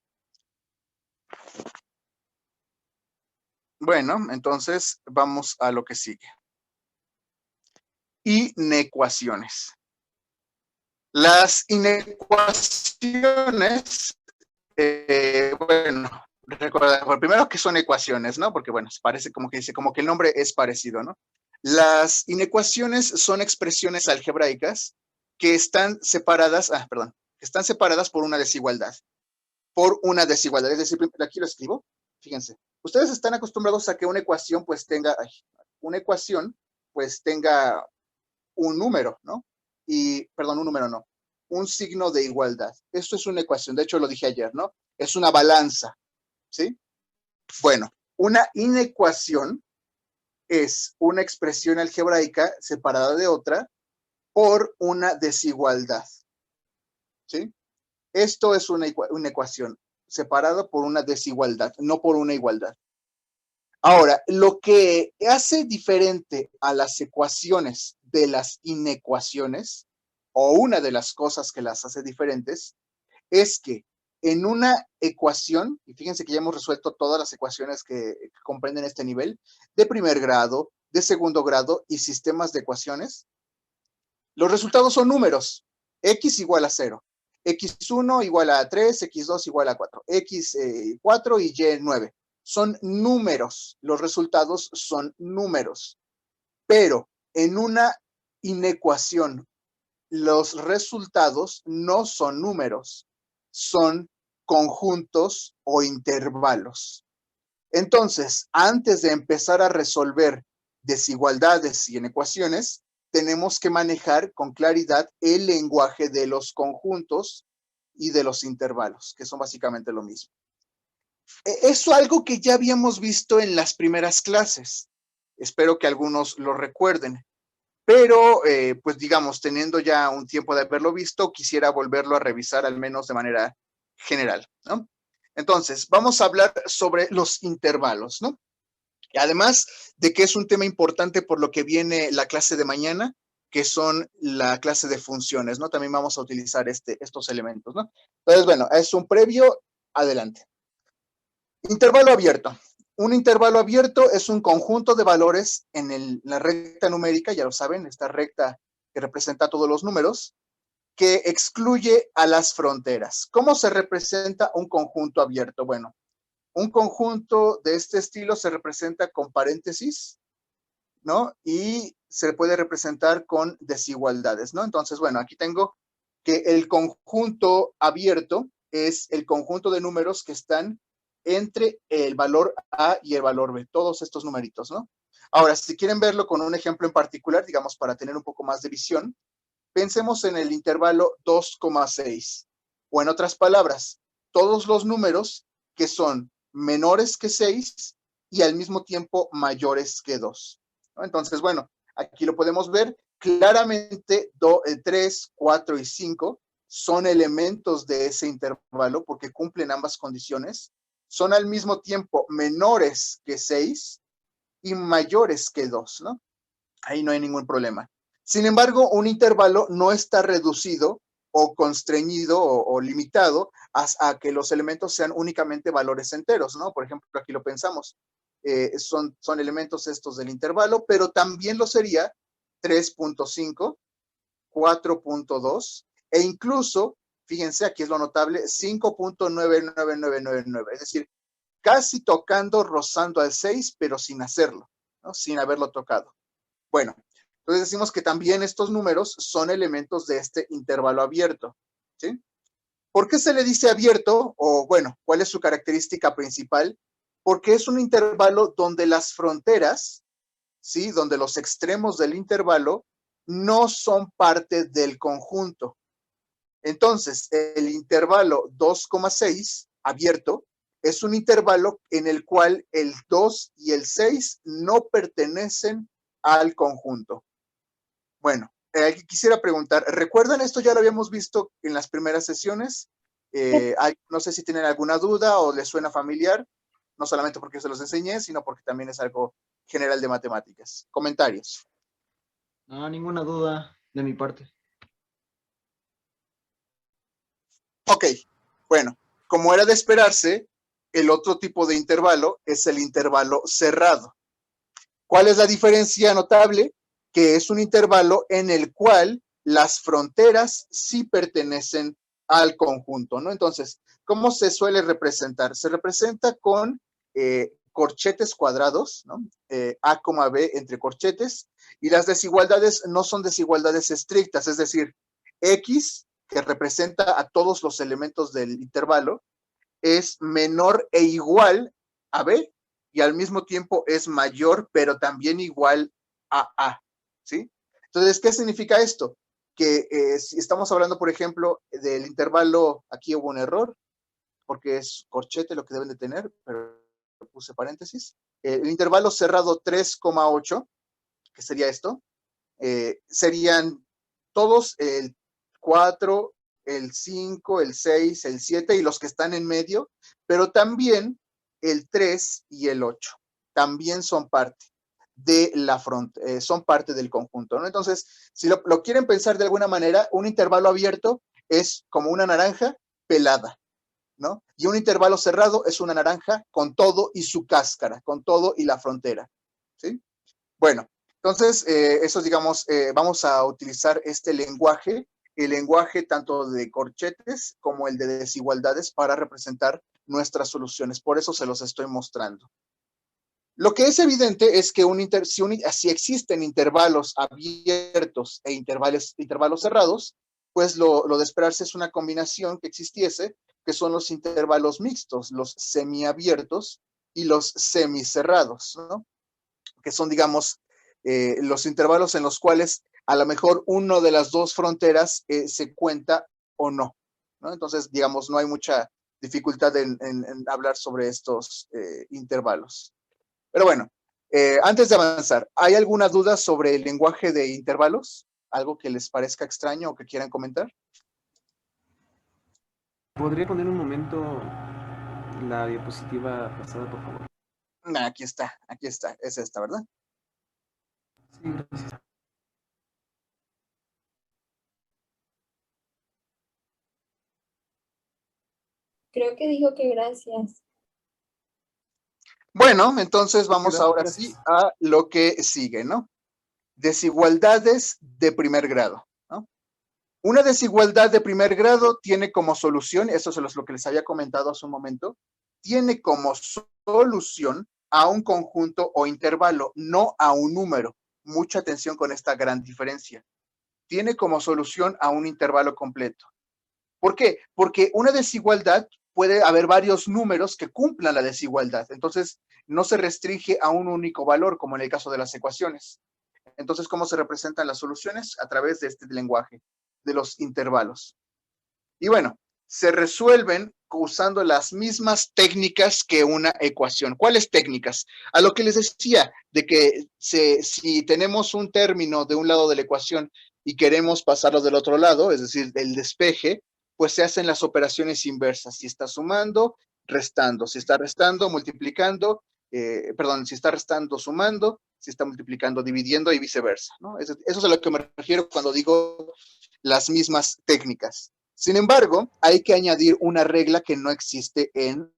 A: Bueno, entonces vamos a lo que sigue. Inecuaciones. Las inecuaciones, bueno, recuerda, primero que son ecuaciones, ¿no? Porque, bueno, parece como que dice, como que el nombre es parecido, ¿no? Las inecuaciones son expresiones algebraicas que están separadas, que están separadas por una desigualdad. Por una desigualdad, es decir, aquí lo escribo, fíjense. Ustedes están acostumbrados a que una ecuación pues tenga, un número, ¿no? Un signo de igualdad. Esto es una ecuación, de hecho lo dije ayer, ¿no? Es una balanza, ¿sí? Bueno, una inecuación es una expresión algebraica separada de otra por una desigualdad, ¿sí? Esto es una ecuación separada por una desigualdad, no por una igualdad. Ahora, lo que hace diferente a las ecuaciones de las inecuaciones, o una de las cosas que las hace diferentes, es que en una ecuación, y fíjense que ya hemos resuelto todas las ecuaciones que comprenden este nivel, de primer grado, de segundo grado y sistemas de ecuaciones, los resultados son números. X igual a 0. X1 igual a 3, X2 igual a 4, X4 y Y9. Son números, los resultados son números. Pero en una inecuación, los resultados no son números, son conjuntos o intervalos. Entonces, antes de empezar a resolver desigualdades y inecuaciones, tenemos que manejar con claridad el lenguaje de los conjuntos y de los intervalos, que son básicamente lo mismo. Eso es algo que ya habíamos visto en las primeras clases. Espero que algunos lo recuerden. Pero, pues digamos, teniendo ya un tiempo de haberlo visto, quisiera volverlo a revisar al menos de manera general, ¿no? Entonces, vamos a hablar sobre los intervalos, ¿no? Y además de que es un tema importante por lo que viene la clase de mañana, que son la clase de funciones, ¿no? También vamos a utilizar estos elementos, ¿no? Entonces, bueno, es un previo, adelante. Intervalo abierto. Un intervalo abierto es un conjunto de valores en la recta numérica, ya lo saben, esta recta que representa todos los números, que excluye a las fronteras. ¿Cómo se representa un conjunto abierto? Bueno, un conjunto de este estilo se representa con paréntesis, ¿no? Y se puede representar con desigualdades, ¿no? Entonces, bueno, aquí tengo que el conjunto abierto es el conjunto de números que están entre el valor A y el valor B, todos estos numeritos, ¿no? Ahora, si quieren verlo con un ejemplo en particular, digamos, para tener un poco más de visión, pensemos en el intervalo 2,6, o en otras palabras, todos los números que son menores que 6 y al mismo tiempo mayores que 2, ¿no? Entonces, bueno, aquí lo podemos ver claramente, 3, 4 y 5 son elementos de ese intervalo porque cumplen ambas condiciones. Son al mismo tiempo menores que 6 y mayores que 2, ¿no? Ahí no hay ningún problema. Sin embargo, un intervalo no está reducido o constreñido o limitado a que los elementos sean únicamente valores enteros, ¿no? Por ejemplo, aquí lo pensamos. Son elementos estos del intervalo, pero también lo sería 3.5, 4.2 e incluso, fíjense, aquí es lo notable, 5.99999, es decir, casi tocando, rozando al 6, pero sin hacerlo, ¿no? Sin haberlo tocado. Bueno, Entonces decimos que también estos números son elementos de este intervalo abierto, ¿sí? ¿Por qué se le dice abierto? O bueno, ¿cuál es su característica principal? Porque es un intervalo donde las fronteras, ¿sí? Donde los extremos del intervalo no son parte del conjunto. Entonces, el intervalo 2,6 abierto es un intervalo en el cual el 2 y el 6 no pertenecen al conjunto. Bueno, quisiera preguntar, ¿recuerdan esto? Ya lo habíamos visto en las primeras sesiones. No sé si tienen alguna duda o les suena familiar, no solamente porque se los enseñé, sino porque también es algo general de matemáticas. Comentarios.
G: No, ninguna duda de mi parte.
A: Ok, bueno, como era de esperarse, el otro tipo de intervalo es el intervalo cerrado. ¿Cuál es la diferencia notable? Que es un intervalo en el cual las fronteras sí pertenecen al conjunto, ¿no? Entonces, ¿cómo se suele representar? Se representa con corchetes cuadrados, ¿no? A, B entre corchetes, y las desigualdades no son desigualdades estrictas, es decir, X, que representa a todos los elementos del intervalo, es menor e igual a B, y al mismo tiempo es mayor, pero también igual a A, ¿sí? Entonces, ¿qué significa esto? Que si estamos hablando, por ejemplo, del intervalo, aquí hubo un error, porque es corchete lo que deben de tener, pero puse paréntesis. El intervalo cerrado 3,8, que sería esto, serían todos el 4, el 5, el 6, el 7 y los que están en medio, pero también el 3 y el 8 también son parte de la frontera, son parte del conjunto, ¿no? Entonces, si lo quieren pensar de alguna manera, un intervalo abierto es como una naranja pelada, ¿no? Y un intervalo cerrado es una naranja con todo y su cáscara, con todo y la frontera, ¿sí? Bueno, entonces, eso digamos, vamos a utilizar este lenguaje, el lenguaje tanto de corchetes como el de desigualdades para representar nuestras soluciones. Por eso se los estoy mostrando. Lo que es evidente es que si existen intervalos abiertos e intervalos cerrados, pues lo de esperarse es una combinación que existiese, que son los intervalos mixtos, los semiabiertos y los semicerrados, ¿no? Que son, digamos, los intervalos en los cuales a lo mejor uno de las dos fronteras se cuenta o no, ¿no? Entonces, digamos, no hay mucha dificultad en hablar sobre estos intervalos. Pero bueno, antes de avanzar, ¿hay alguna duda sobre el lenguaje de intervalos? ¿Algo que les parezca extraño o que quieran comentar?
M: ¿Podría poner un momento la diapositiva pasada, por favor?
A: Aquí está, es esta, ¿verdad?
M: Sí, gracias.
B: Creo que dijo que gracias.
A: Bueno, entonces vamos ahora sí a lo que sigue, ¿no? Desigualdades de primer grado, ¿no? Una desigualdad de primer grado tiene como solución, eso es lo que les había comentado hace un momento, tiene como solución a un conjunto o intervalo, no a un número. Mucha atención con esta gran diferencia. Tiene como solución a un intervalo completo. ¿Por qué? Porque una desigualdad puede haber varios números que cumplan la desigualdad. Entonces, no se restringe a un único valor, como en el caso de las ecuaciones. Entonces, ¿cómo se representan las soluciones? A través de este lenguaje, de los intervalos. Y bueno, se resuelven usando las mismas técnicas que una ecuación. ¿Cuáles técnicas? A lo que les decía, de que si tenemos un término de un lado de la ecuación y queremos pasarlo del otro lado, es decir, el despeje, pues se hacen las operaciones inversas. Si está sumando, restando. Si está restando, multiplicando. Si está restando, sumando. Si está multiplicando, dividiendo y viceversa, ¿no? Eso es a lo que me refiero cuando digo las mismas técnicas. Sin embargo, hay que añadir una regla que no existe en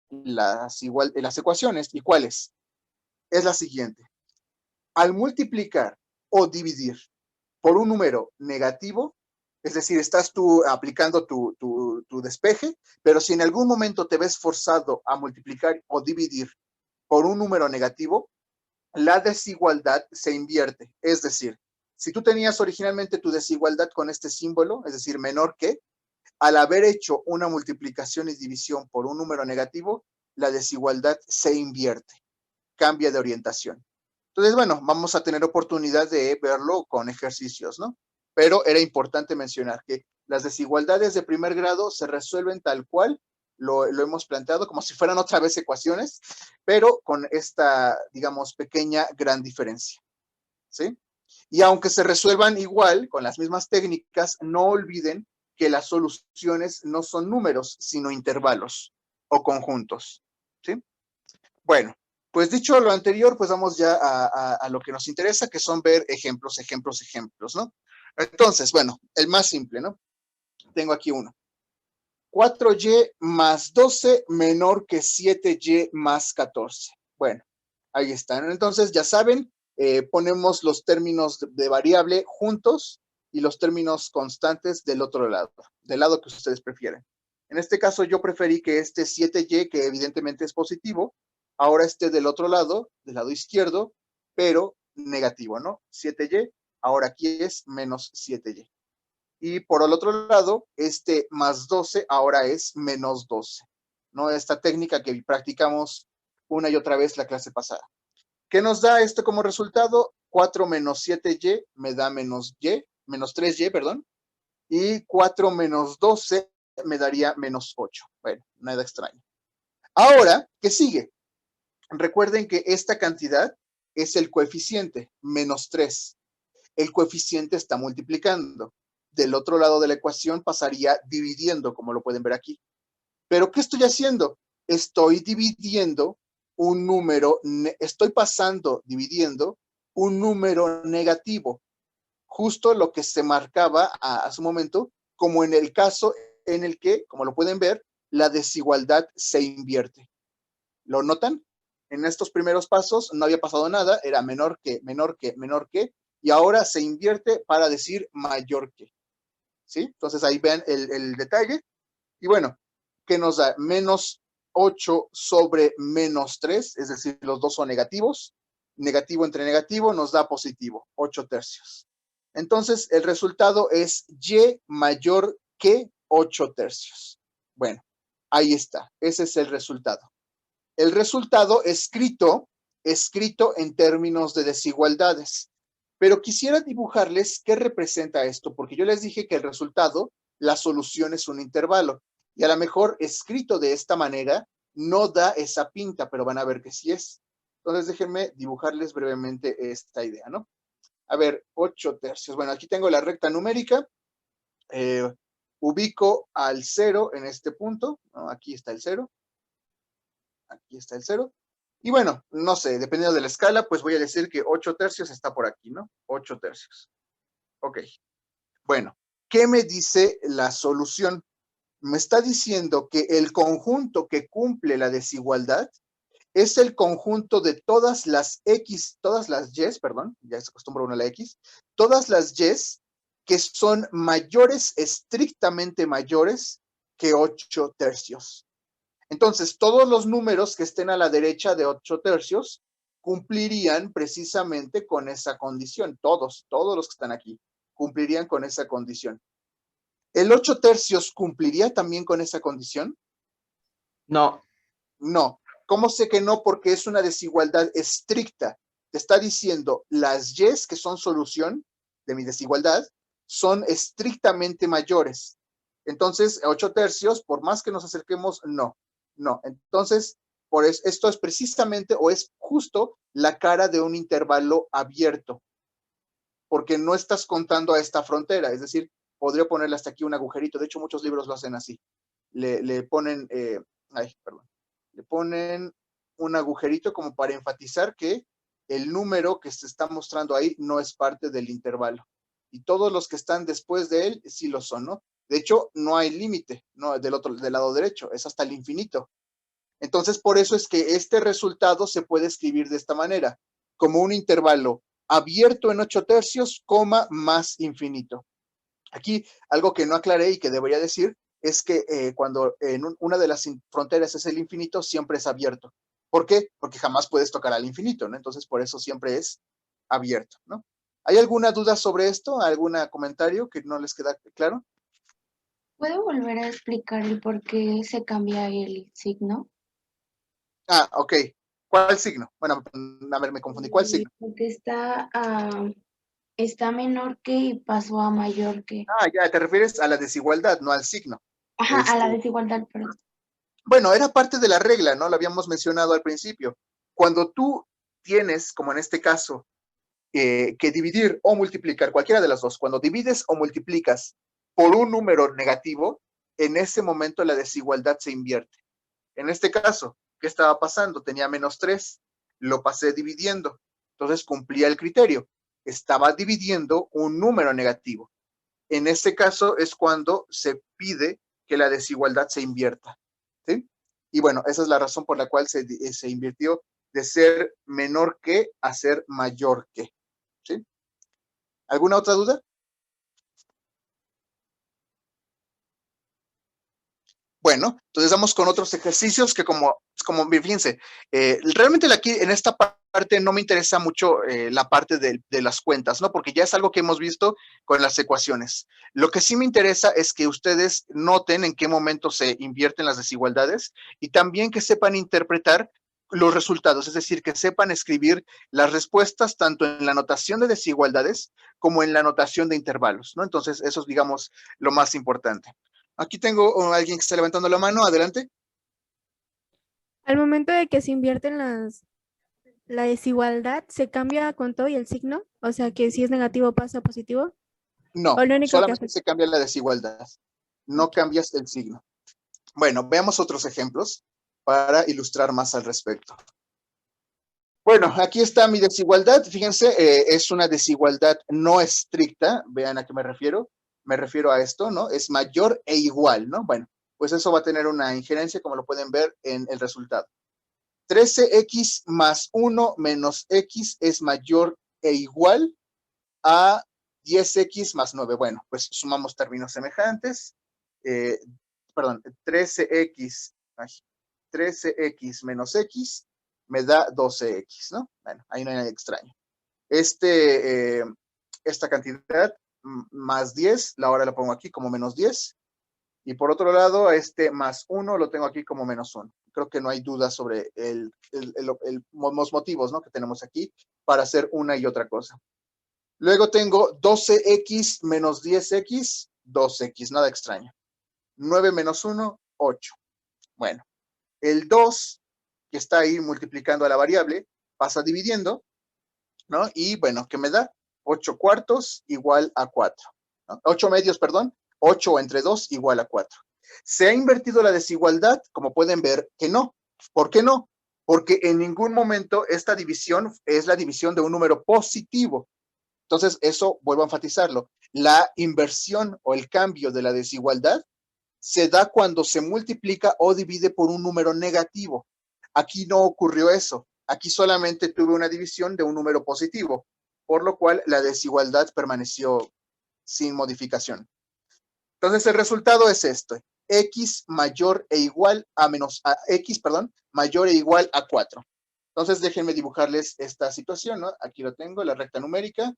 A: las ecuaciones. ¿Y cuál es? Es la siguiente. Al multiplicar o dividir por un número negativo, es decir, estás tú aplicando tu despeje, pero si en algún momento te ves forzado a multiplicar o dividir por un número negativo, la desigualdad se invierte. Es decir, si tú tenías originalmente tu desigualdad con este símbolo, es decir, menor que, al haber hecho una multiplicación y división por un número negativo, la desigualdad se invierte, cambia de orientación. Entonces, bueno, vamos a tener oportunidad de verlo con ejercicios, ¿no? Pero era importante mencionar que las desigualdades de primer grado se resuelven tal cual lo hemos planteado, como si fueran otra vez ecuaciones, pero con esta, digamos, pequeña gran diferencia, ¿sí? Y aunque se resuelvan igual, con las mismas técnicas, no olviden que las soluciones no son números, sino intervalos o conjuntos, ¿sí? Bueno, pues dicho lo anterior, pues vamos ya a lo que nos interesa, que son ver ejemplos, ¿no? Entonces, bueno, el más simple, ¿no? Tengo aquí uno. 4y más 12 menor que 7y más 14. Bueno, ahí están. Entonces, ya saben, ponemos los términos de variable juntos y los términos constantes del otro lado, del lado que ustedes prefieren. En este caso, yo preferí que este 7y, que evidentemente es positivo, ahora esté del otro lado, del lado izquierdo, pero negativo, ¿no? 7y, ahora aquí es menos 7y. Y por el otro lado, este más 12 ahora es menos 12, ¿no? Esta técnica que practicamos una y otra vez la clase pasada. ¿Qué nos da esto como resultado? 4 menos 7y me da menos 3y, perdón, y 4 menos 12 me daría menos 8. Bueno, nada extraño. Ahora, ¿qué sigue? Recuerden que esta cantidad es el coeficiente, menos 3. El coeficiente está multiplicando. Del otro lado de la ecuación pasaría dividiendo, como lo pueden ver aquí. ¿Pero qué estoy haciendo? Estoy dividiendo un número, dividiendo un número negativo. Justo lo que se marcaba a su momento, como en el caso en el que, como lo pueden ver, la desigualdad se invierte. ¿Lo notan? En estos primeros pasos no había pasado nada, era menor que, y ahora se invierte para decir mayor que. ¿Sí? Entonces ahí ven el detalle. Y bueno, ¿qué nos da? Menos 8 sobre menos 3, es decir, los dos son negativos. Negativo entre negativo nos da positivo, 8 tercios. Entonces, el resultado es y mayor que 8 tercios. Bueno, ahí está. Ese es el resultado. El resultado escrito en términos de desigualdades. Pero quisiera dibujarles qué representa esto, porque yo les dije que el resultado, la solución es un intervalo. Y a lo mejor escrito de esta manera no da esa pinta, pero van a ver que sí es. Entonces déjenme dibujarles brevemente esta idea, ¿no? A ver, 8 tercios. Bueno, aquí tengo la recta numérica. Ubico al 0 en este punto, ¿no? Aquí está el 0. Aquí está el 0. Y bueno, no sé, dependiendo de la escala, pues voy a decir que 8 tercios está por aquí, ¿no? 8 tercios. Ok. Bueno, ¿qué me dice la solución? Me está diciendo que el conjunto que cumple la desigualdad es el conjunto de todas las y, perdón, ya se acostumbra uno a la x, todas las y que son mayores, estrictamente mayores que 8 tercios. Entonces, todos los números que estén a la derecha de 8 tercios cumplirían precisamente con esa condición. Todos los que están aquí cumplirían con esa condición. ¿El 8 tercios cumpliría también con esa condición?
G: No.
A: No. ¿Cómo sé que no? Porque es una desigualdad estricta. Te está diciendo, las y que son solución de mi desigualdad son estrictamente mayores. Entonces, 8 tercios, por más que nos acerquemos, no. No, entonces, por eso, esto es precisamente o es justo la cara de un intervalo abierto, porque no estás contando a esta frontera, es decir, podría ponerle hasta aquí un agujerito, de hecho muchos libros lo hacen así, le ponen, le ponen un agujerito como para enfatizar que el número que se está mostrando ahí no es parte del intervalo, y todos los que están después de él sí lo son, ¿no? De hecho, no hay límite, ¿no? Del lado derecho, es hasta el infinito. Entonces, por eso es que este resultado se puede escribir de esta manera, como un intervalo abierto en 8 tercios, coma, más infinito. Aquí, algo que no aclaré y que debería decir, es que cuando en una de las fronteras es el infinito, siempre es abierto. ¿Por qué? Porque jamás puedes tocar al infinito, ¿no? Entonces, por eso siempre es abierto, ¿no? ¿Hay alguna duda sobre esto? ¿Algún comentario que no les queda claro?
K: ¿Puedo volver a explicar el por qué se cambia el signo?
A: Ah, ok. ¿Cuál signo? Bueno, a ver, me confundí. ¿Cuál signo?
K: Porque está menor que y pasó a mayor que.
A: Ah, ya, te refieres a la desigualdad, no al signo.
K: Ajá, a la desigualdad, perdón.
A: Bueno, era parte de la regla, ¿no? Lo habíamos mencionado al principio. Cuando tú tienes, como en este caso, que dividir o multiplicar, cualquiera de las dos, cuando divides o multiplicas por un número negativo, en ese momento la desigualdad se invierte. En este caso, ¿qué estaba pasando? Tenía -3, lo pasé dividiendo, entonces cumplía el criterio. Estaba dividiendo un número negativo. En este caso es cuando se pide que la desigualdad se invierta, ¿sí? Y bueno, esa es la razón por la cual se invirtió de ser menor que a ser mayor que, ¿sí? ¿Alguna otra duda? Bueno, entonces vamos con otros ejercicios que como fíjense, realmente aquí en esta parte no me interesa mucho la parte de las cuentas, ¿no? Porque ya es algo que hemos visto con las ecuaciones. Lo que sí me interesa es que ustedes noten en qué momento se invierten las desigualdades y también que sepan interpretar los resultados, es decir, que sepan escribir las respuestas tanto en la notación de desigualdades como en la notación de intervalos, ¿no? Entonces, eso es, digamos, lo más importante. Aquí tengo a alguien que está levantando la mano. Adelante.
N: Al momento de que se invierten la desigualdad, ¿se cambia con todo y el signo? O sea, que si es negativo pasa a positivo.
A: No,
N: ¿O lo único
A: solamente
N: que
A: se cambia la desigualdad. No cambias el signo. Bueno, veamos otros ejemplos para ilustrar más al respecto. Bueno, aquí está mi desigualdad. Fíjense, es una desigualdad no estricta. Vean a qué me refiero. Me refiero a esto, ¿no? Es mayor e igual, ¿no? Bueno, pues eso va a tener una injerencia, como lo pueden ver en el resultado. 13x más 1 menos x es mayor e igual a 10x más 9. Bueno, pues sumamos términos semejantes. Perdón, 13x menos x me da 12x, ¿no? Bueno, ahí no hay nada extraño. Esta cantidad más 10, ahora la pongo aquí como menos 10. Y por otro lado, más 1 lo tengo aquí como menos 1. Creo que no hay duda sobre los motivos, ¿no? Que tenemos aquí para hacer una y otra cosa. Luego tengo 12x menos 10x, 2x, nada extraño. 9 menos 1, 8. Bueno, el 2, que está ahí multiplicando a la variable, pasa dividiendo, ¿no? Y bueno, ¿qué me da? 8 cuartos igual a 4. ¿No? 8 medios, perdón. 8 entre 2 igual a 4. ¿Se ha invertido la desigualdad? Como pueden ver que no. ¿Por qué no? Porque en ningún momento esta división es la división de un número positivo. Entonces, eso, vuelvo a enfatizarlo, la inversión o el cambio de la desigualdad se da cuando se multiplica o divide por un número negativo. Aquí no ocurrió eso. Aquí solamente tuve una división de un número positivo, por lo cual la desigualdad permaneció sin modificación. Entonces, el resultado es esto. X mayor e igual a mayor e igual a 4. Entonces, déjenme dibujarles esta situación, ¿no? Aquí lo tengo, la recta numérica.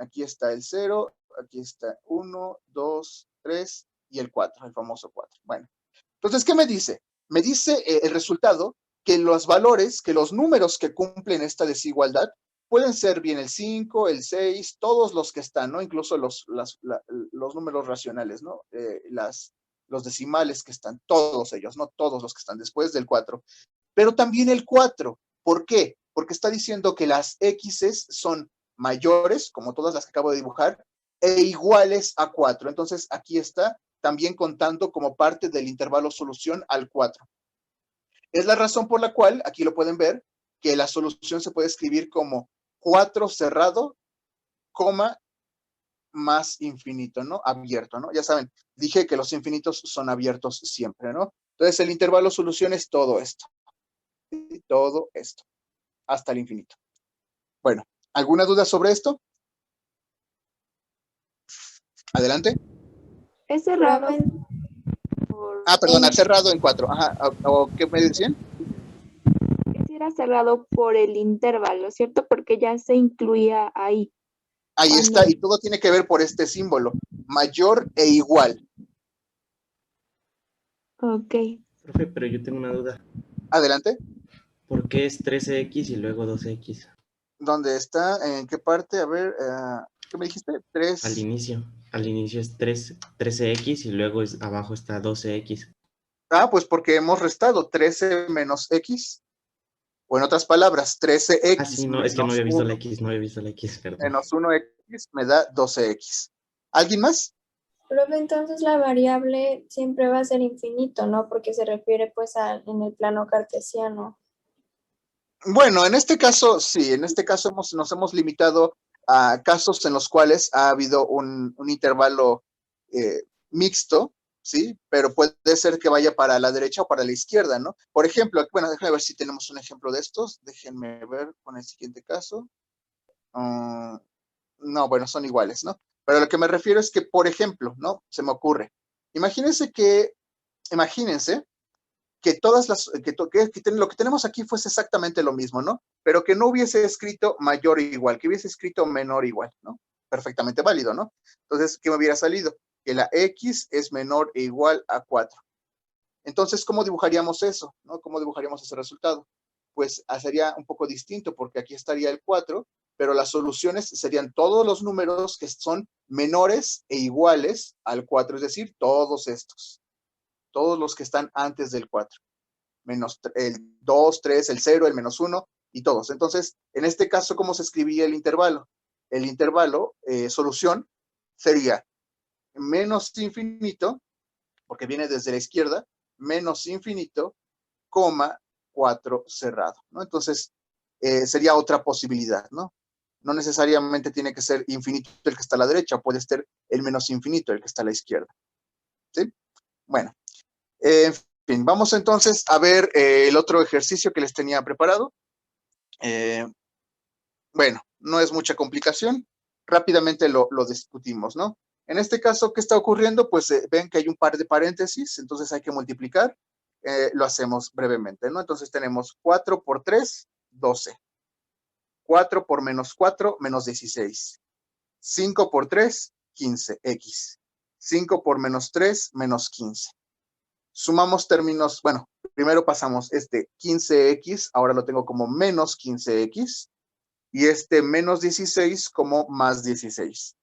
A: Aquí está el 0, aquí está 1, 2, 3 y el 4, el famoso 4. Bueno, entonces, ¿qué me dice? Me dice el resultado que los valores, que los números que cumplen esta desigualdad pueden ser bien el 5, el 6, todos los que están, ¿no? Incluso los números racionales, ¿no? Los decimales que están, todos ellos, no todos los que están después del 4. Pero también el 4. ¿Por qué? Porque está diciendo que las x's son mayores, como todas las que acabo de dibujar, e iguales a 4. Entonces, aquí está también contando como parte del intervalo solución al 4. Es la razón por la cual, aquí lo pueden ver, que la solución se puede escribir como 4 cerrado, coma, más infinito, ¿no? Abierto, ¿no? Ya saben, dije que los infinitos son abiertos siempre, ¿no? Entonces, el intervalo solución es todo esto. Todo esto. Hasta el infinito. Bueno, ¿alguna duda sobre esto? Adelante.
E: Es cerrado.
A: Perdón, cerrado en 4. Ajá, ¿o qué me decían?
E: Quisiera queda cerrado por el intervalo, ¿cierto? Porque ya se incluía ahí.
A: Ahí está, y todo tiene que ver por este símbolo, mayor e igual.
E: Ok.
F: Profe, pero yo tengo una duda.
A: Adelante.
F: ¿Por qué es 13x y luego 2x?
A: ¿Dónde está? ¿En qué parte? A ver, ¿qué me dijiste? 3.
F: Al inicio es 13x y luego abajo está 12x.
A: Ah, pues porque hemos restado 13 menos x. O en otras palabras, 13x
F: Ah, sí, no, es que no había visto la x, perdón.
A: menos 1x me da 12x. ¿Alguien más?
B: Profe, entonces la variable siempre va a ser infinito, ¿no? Porque se refiere pues en el plano cartesiano.
A: Bueno, en este caso, sí, en este caso nos hemos limitado a casos en los cuales ha habido un intervalo mixto, ¿sí? Pero puede ser que vaya para la derecha o para la izquierda, ¿no? Por ejemplo, bueno, déjenme ver si tenemos un ejemplo de estos. Déjenme ver con el siguiente caso. No, bueno, son iguales, ¿no? Pero a lo que me refiero es que, por ejemplo, ¿no? Se me ocurre. Imagínense que todas las, lo que tenemos aquí fuese exactamente lo mismo, ¿no? Pero que no hubiese escrito mayor o igual, que hubiese escrito menor o igual, ¿no? Perfectamente válido, ¿no? Entonces, ¿qué me hubiera salido? Que la x es menor e igual a 4. Entonces, ¿cómo dibujaríamos eso? ¿No? ¿Cómo dibujaríamos ese resultado? Pues sería un poco distinto, porque aquí estaría el 4, pero las soluciones serían todos los números que son menores e iguales al 4, es decir, todos estos. Todos los que están antes del 4. Menos el 2, 3, el 0, el menos 1 y todos. Entonces, en este caso, ¿cómo se escribía el intervalo? El intervalo, solución, sería menos infinito, porque viene desde la izquierda, menos infinito, coma, 4 cerrado, ¿no? Entonces, sería otra posibilidad, ¿no? No necesariamente tiene que ser infinito el que está a la derecha, puede ser el menos infinito el que está a la izquierda. ¿Sí? Bueno, en fin, vamos entonces a ver el otro ejercicio que les tenía preparado. Bueno, no es mucha complicación, rápidamente lo discutimos, ¿no? En este caso, ¿qué está ocurriendo? Pues ven que hay un par de paréntesis, entonces hay que multiplicar. Lo hacemos brevemente, ¿no? Entonces tenemos 4 por 3, 12. 4 por menos 4, menos 16. 5 por 3, 15x. 5 por menos 3, menos 15. Sumamos términos, bueno, primero pasamos este 15x, ahora lo tengo como menos 15x, y este menos 16 como más 16.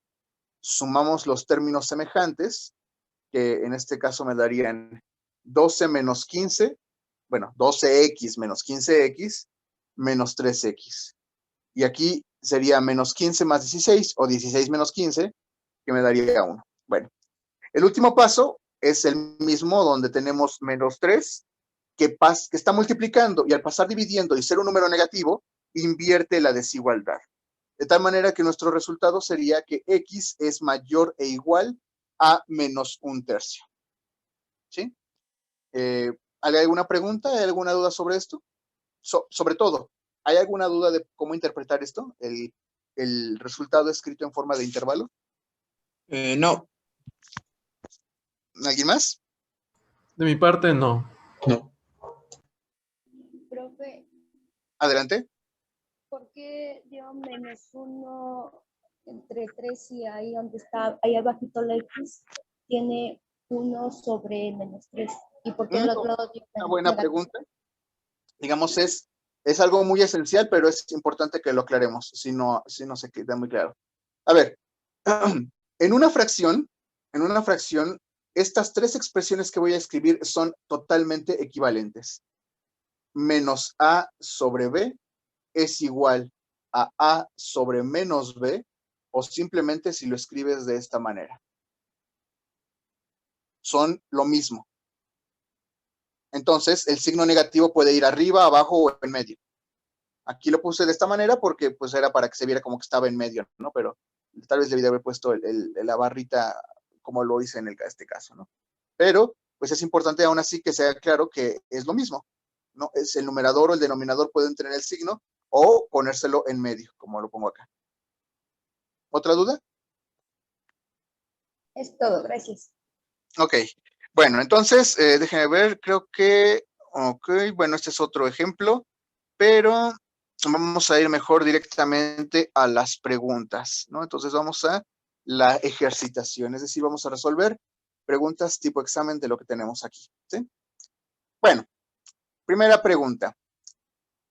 A: Sumamos los términos semejantes, que en este caso me darían 12 menos 15, bueno, 12x menos 15x, menos 3x. Y aquí sería menos 15 más 16, o 16 menos 15, que me daría 1. Bueno, el último paso es el mismo, donde tenemos menos 3, que está multiplicando, y al pasar dividiendo y ser un número negativo, invierte la desigualdad. De tal manera que nuestro resultado sería que x es mayor e igual a menos 1/3. ¿Sí? ¿Hay alguna pregunta? ¿Hay alguna duda sobre esto? Sobre todo, ¿hay alguna duda de cómo interpretar esto? El resultado escrito en forma de intervalo.
O: No.
A: ¿Alguien más?
C: De mi parte, no.
O: No.
H: Profe,
A: Adelante.
H: ¿por qué dio menos 1 entre 3 y ahí donde está, ahí abajito la X, tiene 1 sobre menos 3? ¿Y por qué los lados dio
A: Una buena
H: negativo?
A: pregunta. Digamos, es algo muy esencial, pero es importante que lo aclaremos, si no se queda muy claro. A ver, en una fracción, estas tres expresiones que voy a escribir son totalmente equivalentes. Menos a sobre b es igual a sobre menos b, o simplemente si lo escribes de esta manera. Son lo mismo. Entonces, el signo negativo puede ir arriba, abajo o en medio. Aquí lo puse de esta manera porque pues era para que se viera como que estaba en medio, ¿no? Pero tal vez debí haber puesto la barrita como lo hice en este caso, ¿no? Pero pues es importante aún así que sea claro que es lo mismo, ¿no? Es el numerador o el denominador pueden tener el signo o ponérselo en medio, como lo pongo acá. ¿Otra duda?
H: Es todo, gracias.
A: Ok. Bueno, entonces, déjenme ver, creo que, ok, bueno, este es otro ejemplo. pero vamos a ir mejor directamente a las preguntas, ¿no? Entonces vamos a la ejercitación, es decir, vamos a resolver preguntas tipo examen de lo que tenemos aquí, ¿sí? Bueno, primera pregunta.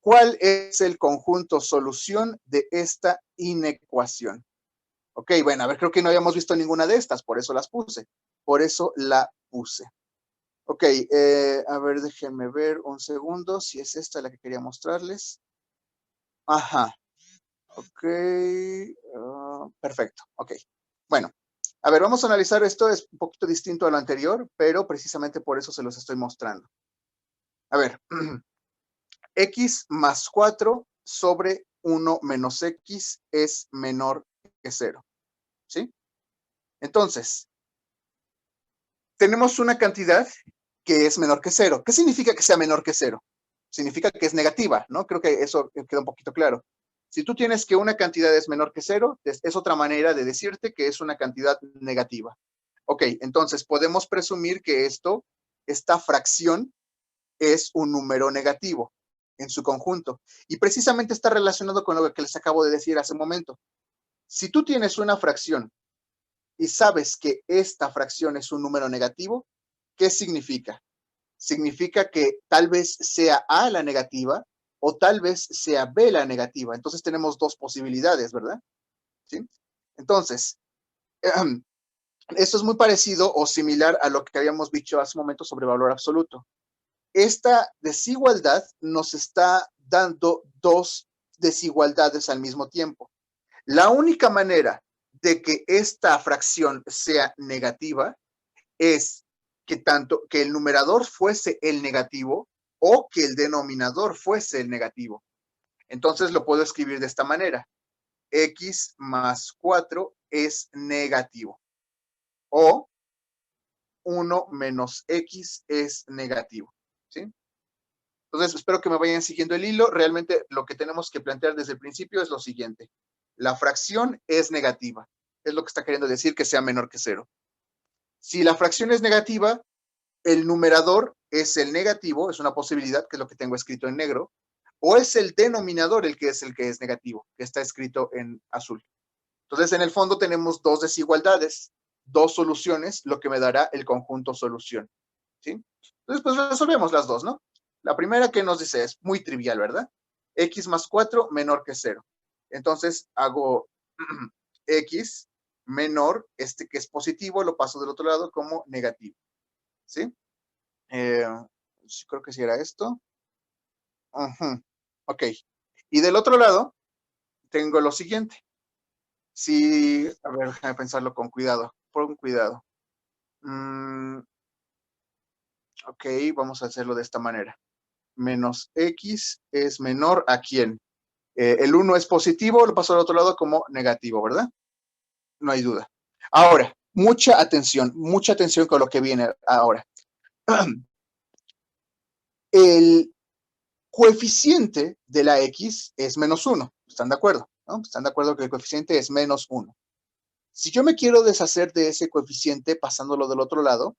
A: ¿Cuál es el conjunto solución de esta inecuación? Ok, bueno, a ver, creo que no habíamos visto ninguna de estas, por eso las puse. Por eso la puse. Ok, a ver, déjenme ver un segundo, si es esta la que quería mostrarles. Ajá. Ok, perfecto, ok. Bueno, a ver, vamos a analizar esto, es un poquito distinto a lo anterior, pero precisamente por eso se los estoy mostrando. A ver, x más 4 sobre 1 menos x es menor que 0, ¿sí? Entonces, tenemos una cantidad que es menor que 0. ¿Qué significa que sea menor que 0? Significa que es negativa, ¿no? Creo que eso queda un poquito claro. Si tú tienes que una cantidad es menor que 0, es otra manera de decirte que es una cantidad negativa. Ok, entonces podemos presumir que esta fracción es un número negativo en su conjunto. Y precisamente está relacionado con lo que les acabo de decir hace un momento. Si tú tienes una fracción y sabes que esta fracción es un número negativo, ¿qué significa? Significa que tal vez sea A la negativa o tal vez sea B la negativa. Entonces tenemos dos posibilidades, ¿verdad? ¿Sí? Entonces, esto es muy parecido o similar a lo que habíamos dicho hace un momento sobre valor absoluto. Esta desigualdad nos está dando dos desigualdades al mismo tiempo. La única manera de que esta fracción sea negativa es que tanto que el numerador fuese el negativo o que el denominador fuese el negativo. Entonces lo puedo escribir de esta manera. X más 4 es negativo. O 1 menos X es negativo. ¿Sí? Entonces, espero que me vayan siguiendo el hilo. Realmente lo que tenemos que plantear desde el principio es lo siguiente. La fracción es negativa. Es lo que está queriendo decir que sea menor que 0. Si la fracción es negativa, el numerador es el negativo, es una posibilidad, que es lo que tengo escrito en negro, o es el denominador el que es negativo, que está escrito en azul. Entonces, en el fondo tenemos dos desigualdades, dos soluciones, lo que me dará el conjunto solución. ¿Sí? Entonces, pues resolvemos las dos, ¿no? La primera que nos dice es muy trivial, ¿verdad? X más 4 menor que 0. Entonces, hago X menor, este que es positivo, lo paso del otro lado como negativo. ¿Sí? Creo que sí era esto. Ok. Y del otro lado, tengo lo siguiente. Si, a ver, déjame pensarlo con cuidado. Con cuidado. Ok, vamos a hacerlo de esta manera. Menos X es menor a ¿quién? El 1 es positivo, lo paso al otro lado como negativo, ¿verdad? No hay duda. Ahora, mucha atención con lo que viene ahora. El coeficiente de la X es menos 1. ¿Están de acuerdo? ¿No? ¿Están de acuerdo que el coeficiente es menos 1? Si yo me quiero deshacer de ese coeficiente pasándolo del otro lado,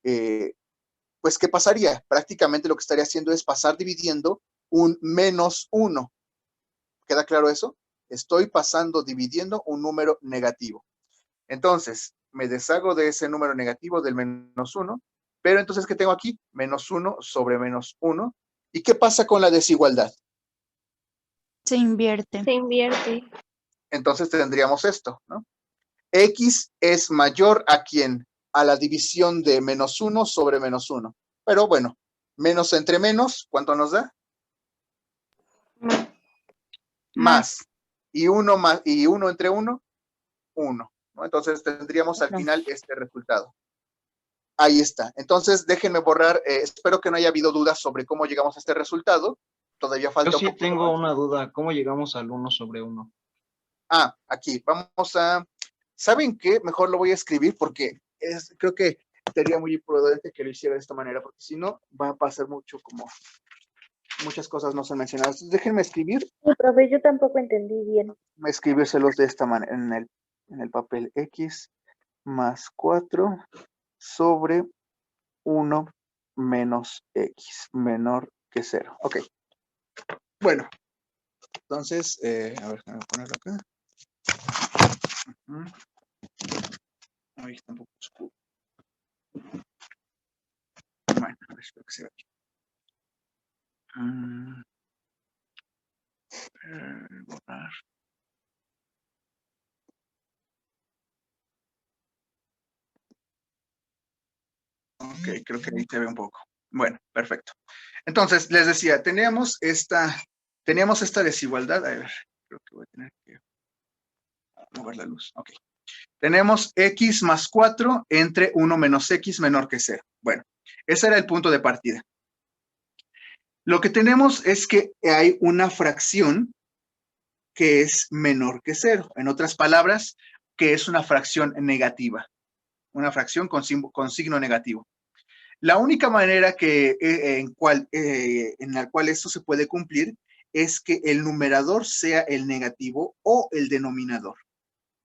A: pues ¿qué pasaría? Prácticamente lo que estaría haciendo es pasar dividiendo un menos 1. ¿Queda claro eso? Estoy dividiendo un número negativo. Entonces, me deshago de ese número negativo del menos 1, pero entonces, ¿qué tengo aquí? Menos 1 sobre menos 1. ¿Y qué pasa con la desigualdad?
K: Se invierte.
D: Se invierte.
A: Entonces tendríamos esto, ¿no? X es mayor a ¿quién? A la división de menos 1 sobre menos 1. Pero bueno, menos entre menos, ¿cuánto nos da? Más. Y 1 entre 1, 1. ¿No? Entonces tendríamos al final este resultado. Ahí está. Entonces déjenme borrar, espero que no haya habido dudas sobre cómo llegamos a este resultado. Todavía falta
G: Yo sí
A: un poquito
G: tengo
A: más.
G: una duda. ¿Cómo llegamos al 1 sobre 1?
A: Aquí, vamos a... ¿Saben qué? Mejor lo voy a escribir porque creo que sería muy imprudente que lo hiciera de esta manera, porque si no, va a pasar mucho como muchas cosas no son mencionadas. Entonces, déjenme escribir.
B: Sí, profe, yo tampoco entendí bien.
A: Escribírselos de esta manera en el papel. X más 4 sobre 1 menos X menor que 0. Ok. Bueno, entonces, a ver, déjame ponerlo acá. Ahí está un poco oscuro. Bueno, a ver, espero que se vea aquí. Borrar. Ok, creo que ahí se ve un poco. Bueno, perfecto. Entonces, les decía, teníamos esta desigualdad. A ver, creo que voy a tener que mover la luz. Ok. Tenemos x más 4 entre 1 menos x menor que 0. Bueno, ese era el punto de partida. Lo que tenemos es que hay una fracción que es menor que 0. En otras palabras, que es una fracción negativa. Una fracción con signo negativo. La única manera en la cual esto se puede cumplir es que el numerador sea el negativo o el denominador.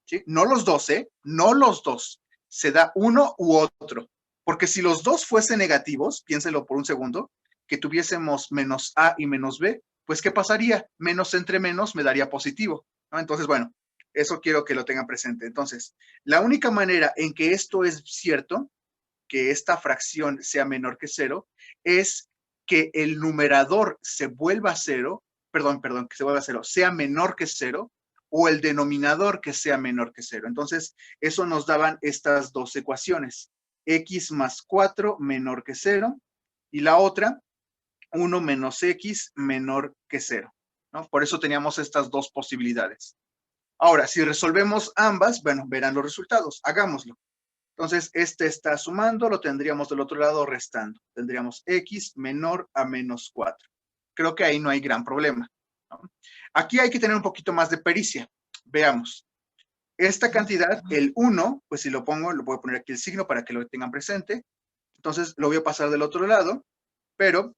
A: ¿Sí? No los dos, no los dos. Se da uno u otro. Porque si los dos fuesen negativos, piénsenlo por un segundo, que tuviésemos menos a y menos b, pues ¿qué pasaría? Menos entre menos me daría positivo, ¿no? Entonces, bueno, eso quiero que lo tengan presente. Entonces, la única manera en que esto es cierto, que esta fracción sea menor que 0, es que el numerador se vuelva 0, que se vuelva 0, sea menor que 0, o el denominador que sea menor que 0. Entonces, eso nos daban estas dos ecuaciones. X más 4 menor que 0, y la otra, 1 menos x menor que 0, ¿no? Por eso teníamos estas dos posibilidades. Ahora, si resolvemos ambas, bueno, verán los resultados. Hagámoslo. Entonces, este está sumando, lo tendríamos del otro lado restando. Tendríamos x menor a menos 4. Creo que ahí no hay gran problema, ¿no? Aquí hay que tener un poquito más de pericia. Veamos. Esta cantidad, el 1, pues si lo pongo, lo voy a poner aquí el signo para que lo tengan presente. Entonces, lo voy a pasar del otro lado, pero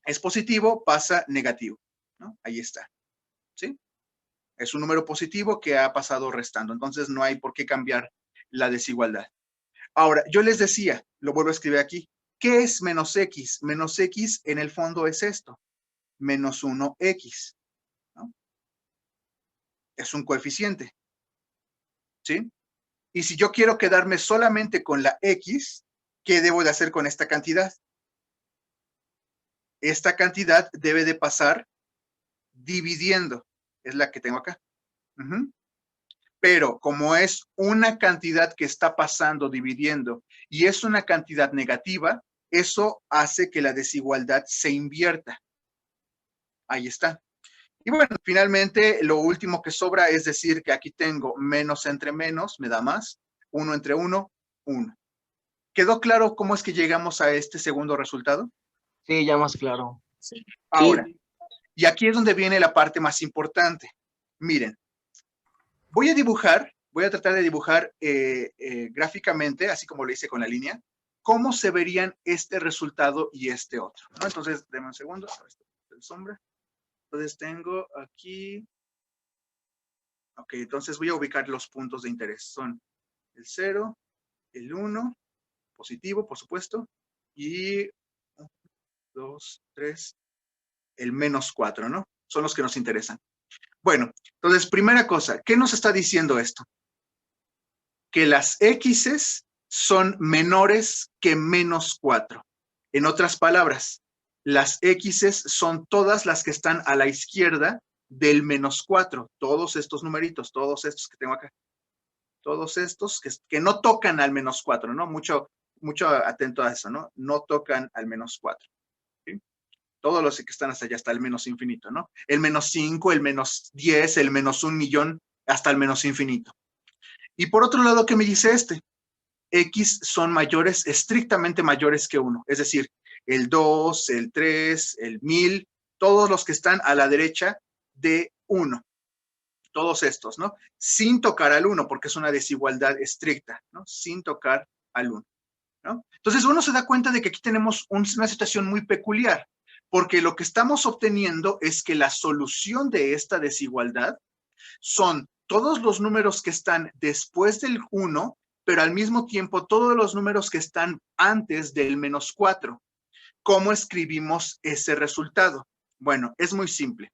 A: es positivo, pasa negativo, ¿no? Ahí está, ¿sí? Es un número positivo que ha pasado restando. Entonces, no hay por qué cambiar la desigualdad. Ahora, yo les decía, lo vuelvo a escribir aquí, ¿qué es menos x? Menos x en el fondo es esto, menos 1x, ¿no? Es un coeficiente, ¿sí? Y si yo quiero quedarme solamente con la x, ¿qué debo de hacer con esta cantidad? Esta cantidad debe de pasar dividiendo, es la que tengo acá. Pero como es una cantidad que está pasando dividiendo y es una cantidad negativa, eso hace que la desigualdad se invierta. Ahí está. Y bueno, finalmente lo último que sobra es decir que aquí tengo menos entre menos, me da más, 1 entre 1, 1. ¿Quedó claro cómo es que llegamos a este segundo resultado?
G: Sí, ya más claro.
K: Sí.
A: Ahora, y aquí es donde viene la parte más importante. Miren, voy a tratar de dibujar gráficamente, así como lo hice con la línea, cómo se verían este resultado y este otro, ¿no? Entonces, denme un segundo, el sombra. Entonces tengo aquí, ok, entonces voy a ubicar los puntos de interés. Son el 0, el 1, positivo, por supuesto, y 1, 2, 3, el menos 4, ¿no? Son los que nos interesan. Bueno, entonces, primera cosa, ¿qué nos está diciendo esto? Que las x's son menores que menos 4. En otras palabras, las x's son todas las que están a la izquierda del menos 4. Todos estos numeritos, todos estos que tengo acá. Todos estos que no tocan al menos 4, ¿no? Mucho atento a eso, ¿no? No tocan al menos 4. ¿Sí? Todos los que están hasta allá, hasta el menos infinito, ¿no? El menos 5, el menos 10, el menos 1.000.000, hasta el menos infinito. Y por otro lado, ¿qué me dice este? X son mayores, estrictamente mayores que 1. Es decir, el 2, el 3, el 1000, todos los que están a la derecha de 1. Todos estos, ¿no? Sin tocar al 1, porque es una desigualdad estricta, ¿no? Sin tocar al 1, ¿no? Entonces uno se da cuenta de que aquí tenemos una situación muy peculiar, porque lo que estamos obteniendo es que la solución de esta desigualdad son todos los números que están después del 1, pero al mismo tiempo todos los números que están antes del menos 4. ¿Cómo escribimos ese resultado? Bueno, es muy simple.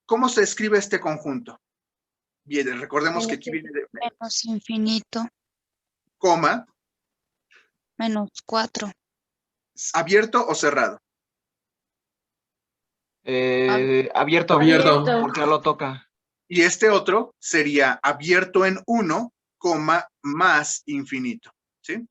A: ¿Cómo se escribe este conjunto? Bien, recordemos que aquí viene de
P: Menos infinito,
A: coma,
P: menos 4.
A: ¿abierto o cerrado?
G: Abierto.
C: Abierto.
G: Porque lo toca.
A: Y este otro sería abierto en 1, más infinito, ¿sí?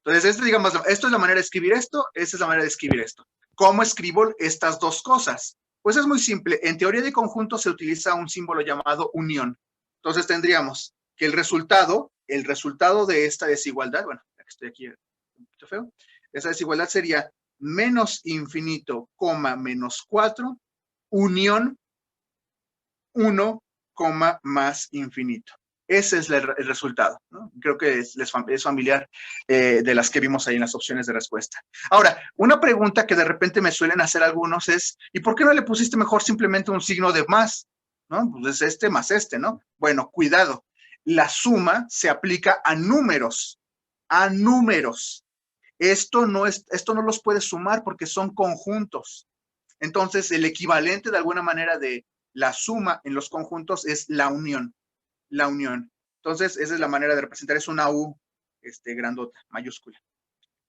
A: Entonces, digamos, esto es la manera de escribir esto, esta es la manera de escribir esto. ¿Cómo escribo estas dos cosas? Pues es muy simple. En teoría de conjuntos se utiliza un símbolo llamado unión. Entonces tendríamos que el resultado de esta desigualdad, bueno, ya que estoy aquí un poquito feo, esa desigualdad sería menos infinito, menos 4, unión 1, más infinito. Ese es el resultado, ¿no? Creo que es familiar de las que vimos ahí en las opciones de respuesta. Ahora, una pregunta que de repente me suelen hacer algunos es, ¿y por qué no le pusiste mejor simplemente un signo de más? ¿No? Pues es este más este, ¿no? Bueno, cuidado. La suma se aplica a números. A números. Esto no los puedes sumar porque son conjuntos. Entonces, el equivalente de alguna manera de la suma en los conjuntos es la unión. La unión. Entonces, esa es la manera de representar, es una U grandota, mayúscula.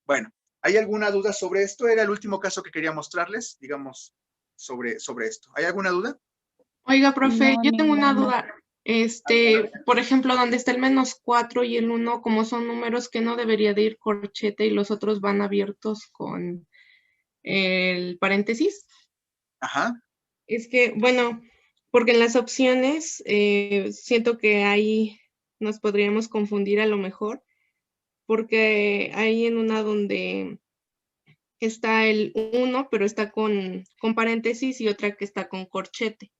A: Bueno, ¿hay alguna duda sobre esto? Era el último caso que quería mostrarles, digamos, sobre esto. ¿Hay alguna duda?
Q: Oiga, profe,
P: No,
Q: yo tengo una
P: ninguna.
Q: duda. Por ejemplo, donde está el menos 4 y el 1, como son números que no debería de ir corchete y los otros van abiertos con el paréntesis.
A: Ajá.
Q: Es que, bueno, porque en las opciones siento que ahí nos podríamos confundir a lo mejor, porque hay en una donde está el 1, pero está con paréntesis y otra que está con corchete.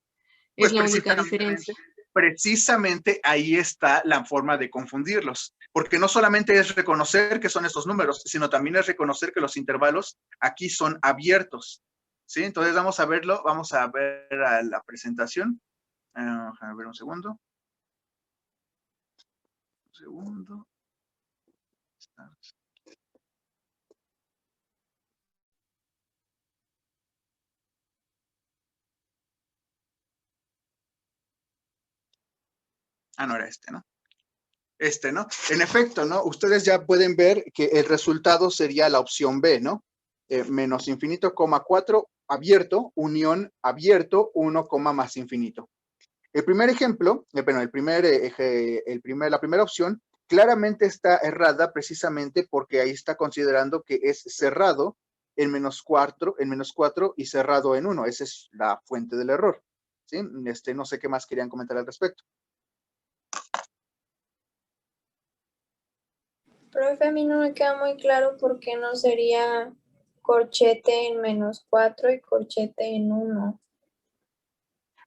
A: Pues
Q: Es la única diferencia.
A: Precisamente ahí está la forma de confundirlos, porque no solamente es reconocer que son estos números, sino también es reconocer que los intervalos aquí son abiertos, ¿sí? Entonces vamos a verlo, vamos a ver a la presentación. A ver un segundo. Un segundo. No era ¿no? ¿No? En efecto, ¿no? Ustedes ya pueden ver que el resultado sería la opción B, ¿no? Menos infinito, 4, abierto, unión, abierto, 1, más infinito. El primer ejemplo, la primera opción, claramente está errada precisamente porque ahí está considerando que es cerrado en menos 4 y cerrado en 1. Esa es la fuente del error, ¿sí? No sé qué más querían comentar al respecto.
B: Profe, a mí no me queda muy claro por qué no sería corchete en menos 4 y corchete en 1.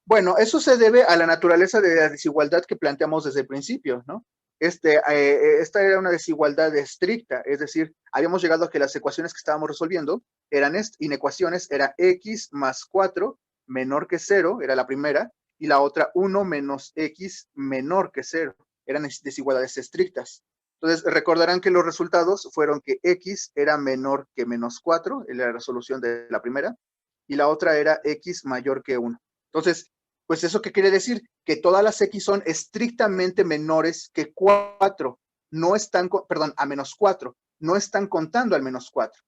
A: Bueno, eso se debe a la naturaleza de la desigualdad que planteamos desde el principio, ¿no? Esta era una desigualdad estricta, es decir, habíamos llegado a que las ecuaciones que estábamos resolviendo eran inecuaciones, era x más 4 menor que 0, era la primera, y la otra 1 menos x menor que 0, eran desigualdades estrictas. Entonces, recordarán que los resultados fueron que x era menor que menos 4, en la resolución de la primera, y la otra era x mayor que 1. Entonces, pues ¿eso qué quiere decir? Que todas las x son estrictamente menores que 4. No están, perdón, a menos 4. No están contando al menos 4.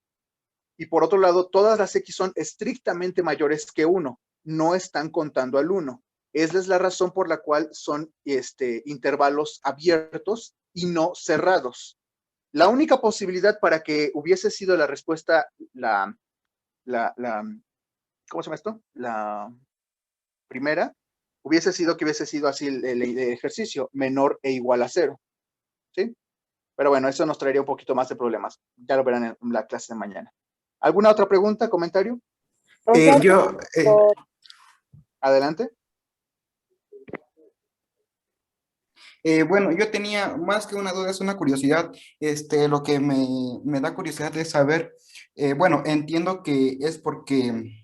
A: Y por otro lado, todas las x son estrictamente mayores que 1. No están contando al 1. Esa es la razón por la cual son intervalos abiertos y no cerrados. La única posibilidad para que hubiese sido la respuesta, ¿cómo se llama esto? La primera, hubiese sido así el ejercicio, menor e igual a 0. ¿Sí? Pero bueno, eso nos traería un poquito más de problemas. Ya lo verán en la clase de mañana. ¿Alguna otra pregunta, comentario? Adelante.
R: Bueno, yo tenía más que una duda, es una curiosidad. Lo que me da curiosidad es saber, bueno, entiendo que es porque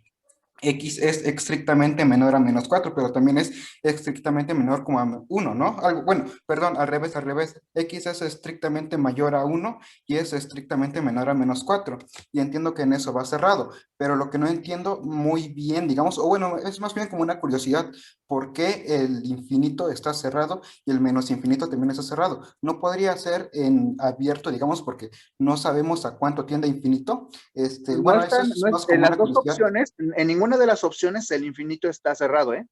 R: x es estrictamente menor a menos 4, pero también es estrictamente menor como a 1, ¿no? Bueno, perdón, al revés. X es estrictamente mayor a 1 y es estrictamente menor a menos 4. Y entiendo que en eso va cerrado. pero lo que no entiendo muy bien, digamos, o bueno, es más bien como una curiosidad, ¿por qué el infinito está cerrado y el menos infinito también está cerrado? ¿No podría ser en abierto, digamos, porque no sabemos a cuánto tiende infinito?
A: No
R: Bueno, eso
A: están,
R: es
A: no es-
R: más
A: en
R: como
A: las
R: una
A: dos
R: curiosidad.
A: opciones, en ninguna de las opciones el infinito está cerrado, ¿eh?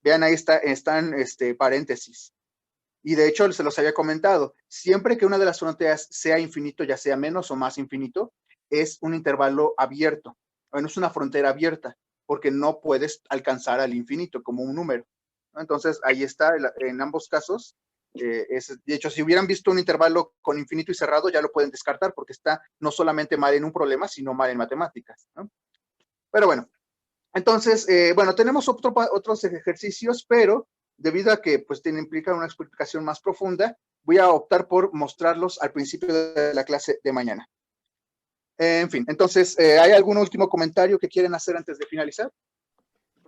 A: Vean, ahí están paréntesis. Y de hecho, se los había comentado, siempre que una de las fronteras sea infinito, ya sea menos o más infinito, es un intervalo abierto, bueno, es una frontera abierta, porque no puedes alcanzar al infinito como un número, ¿no? Entonces, ahí está, en ambos casos. De hecho, si hubieran visto un intervalo con infinito y cerrado, ya lo pueden descartar, porque está no solamente mal en un problema, sino mal en matemáticas, ¿no? Pero bueno, entonces, bueno, tenemos otros ejercicios, pero debido a que pues implica una explicación más profunda, voy a optar por mostrarlos al principio de la clase de mañana. En fin, entonces, ¿hay algún último comentario que quieren hacer antes de finalizar?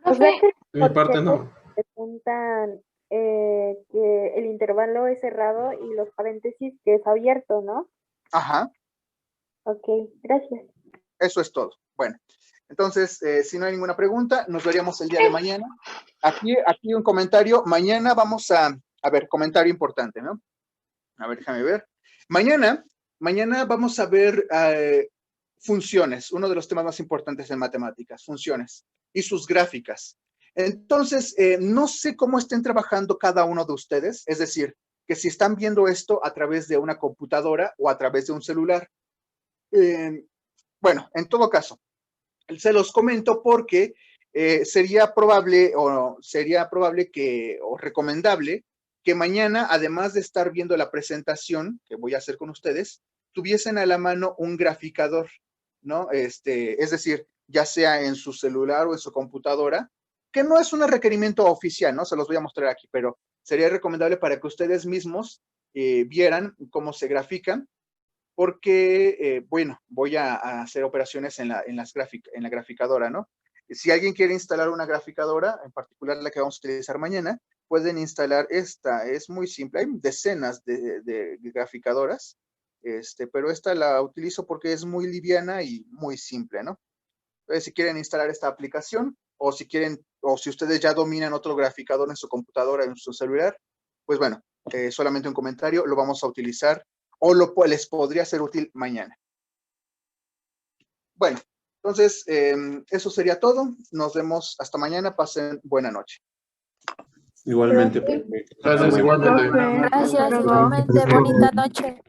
D: Profe,
C: De mi parte no.
S: Preguntan que el intervalo es cerrado y los paréntesis que es abierto, ¿no?
A: Ajá,
S: Ok, gracias.
A: eso es todo. Bueno, entonces, si no hay ninguna pregunta, nos veríamos el día de mañana. Aquí un comentario. Mañana vamos a ver, comentario importante, ¿no? A ver, déjame ver. Mañana vamos a ver funciones, uno de los temas más importantes en matemáticas, funciones y sus gráficas. Entonces, no sé cómo estén trabajando cada uno de ustedes, es decir, que si están viendo esto a través de una computadora o a través de un celular. Bueno, en todo caso, se los comento porque sería probable o recomendable que mañana, además de estar viendo la presentación que voy a hacer con ustedes, tuviesen a la mano un graficador, ¿no? Es decir, ya sea en su celular o en su computadora, que no es un requerimiento oficial, ¿no? Se los voy a mostrar aquí, pero sería recomendable para que ustedes mismos vieran cómo se grafican, porque, bueno, voy a hacer operaciones en la graficadora, ¿no? Si alguien quiere instalar una graficadora, en particular la que vamos a utilizar mañana, pueden instalar esta. Es muy simple, hay decenas de graficadoras, pero esta la utilizo porque es muy liviana y muy simple, ¿no? Entonces, si quieren instalar esta aplicación, o si ustedes ya dominan otro graficador en su computadora, en su celular, pues bueno, solamente un comentario, lo vamos a utilizar o les podría ser útil mañana. Bueno, entonces, eso sería todo. Nos vemos hasta mañana. Pasen buena noche.
C: Igualmente. Gracias, igualmente.
P: Gracias, igualmente. Bonita noche.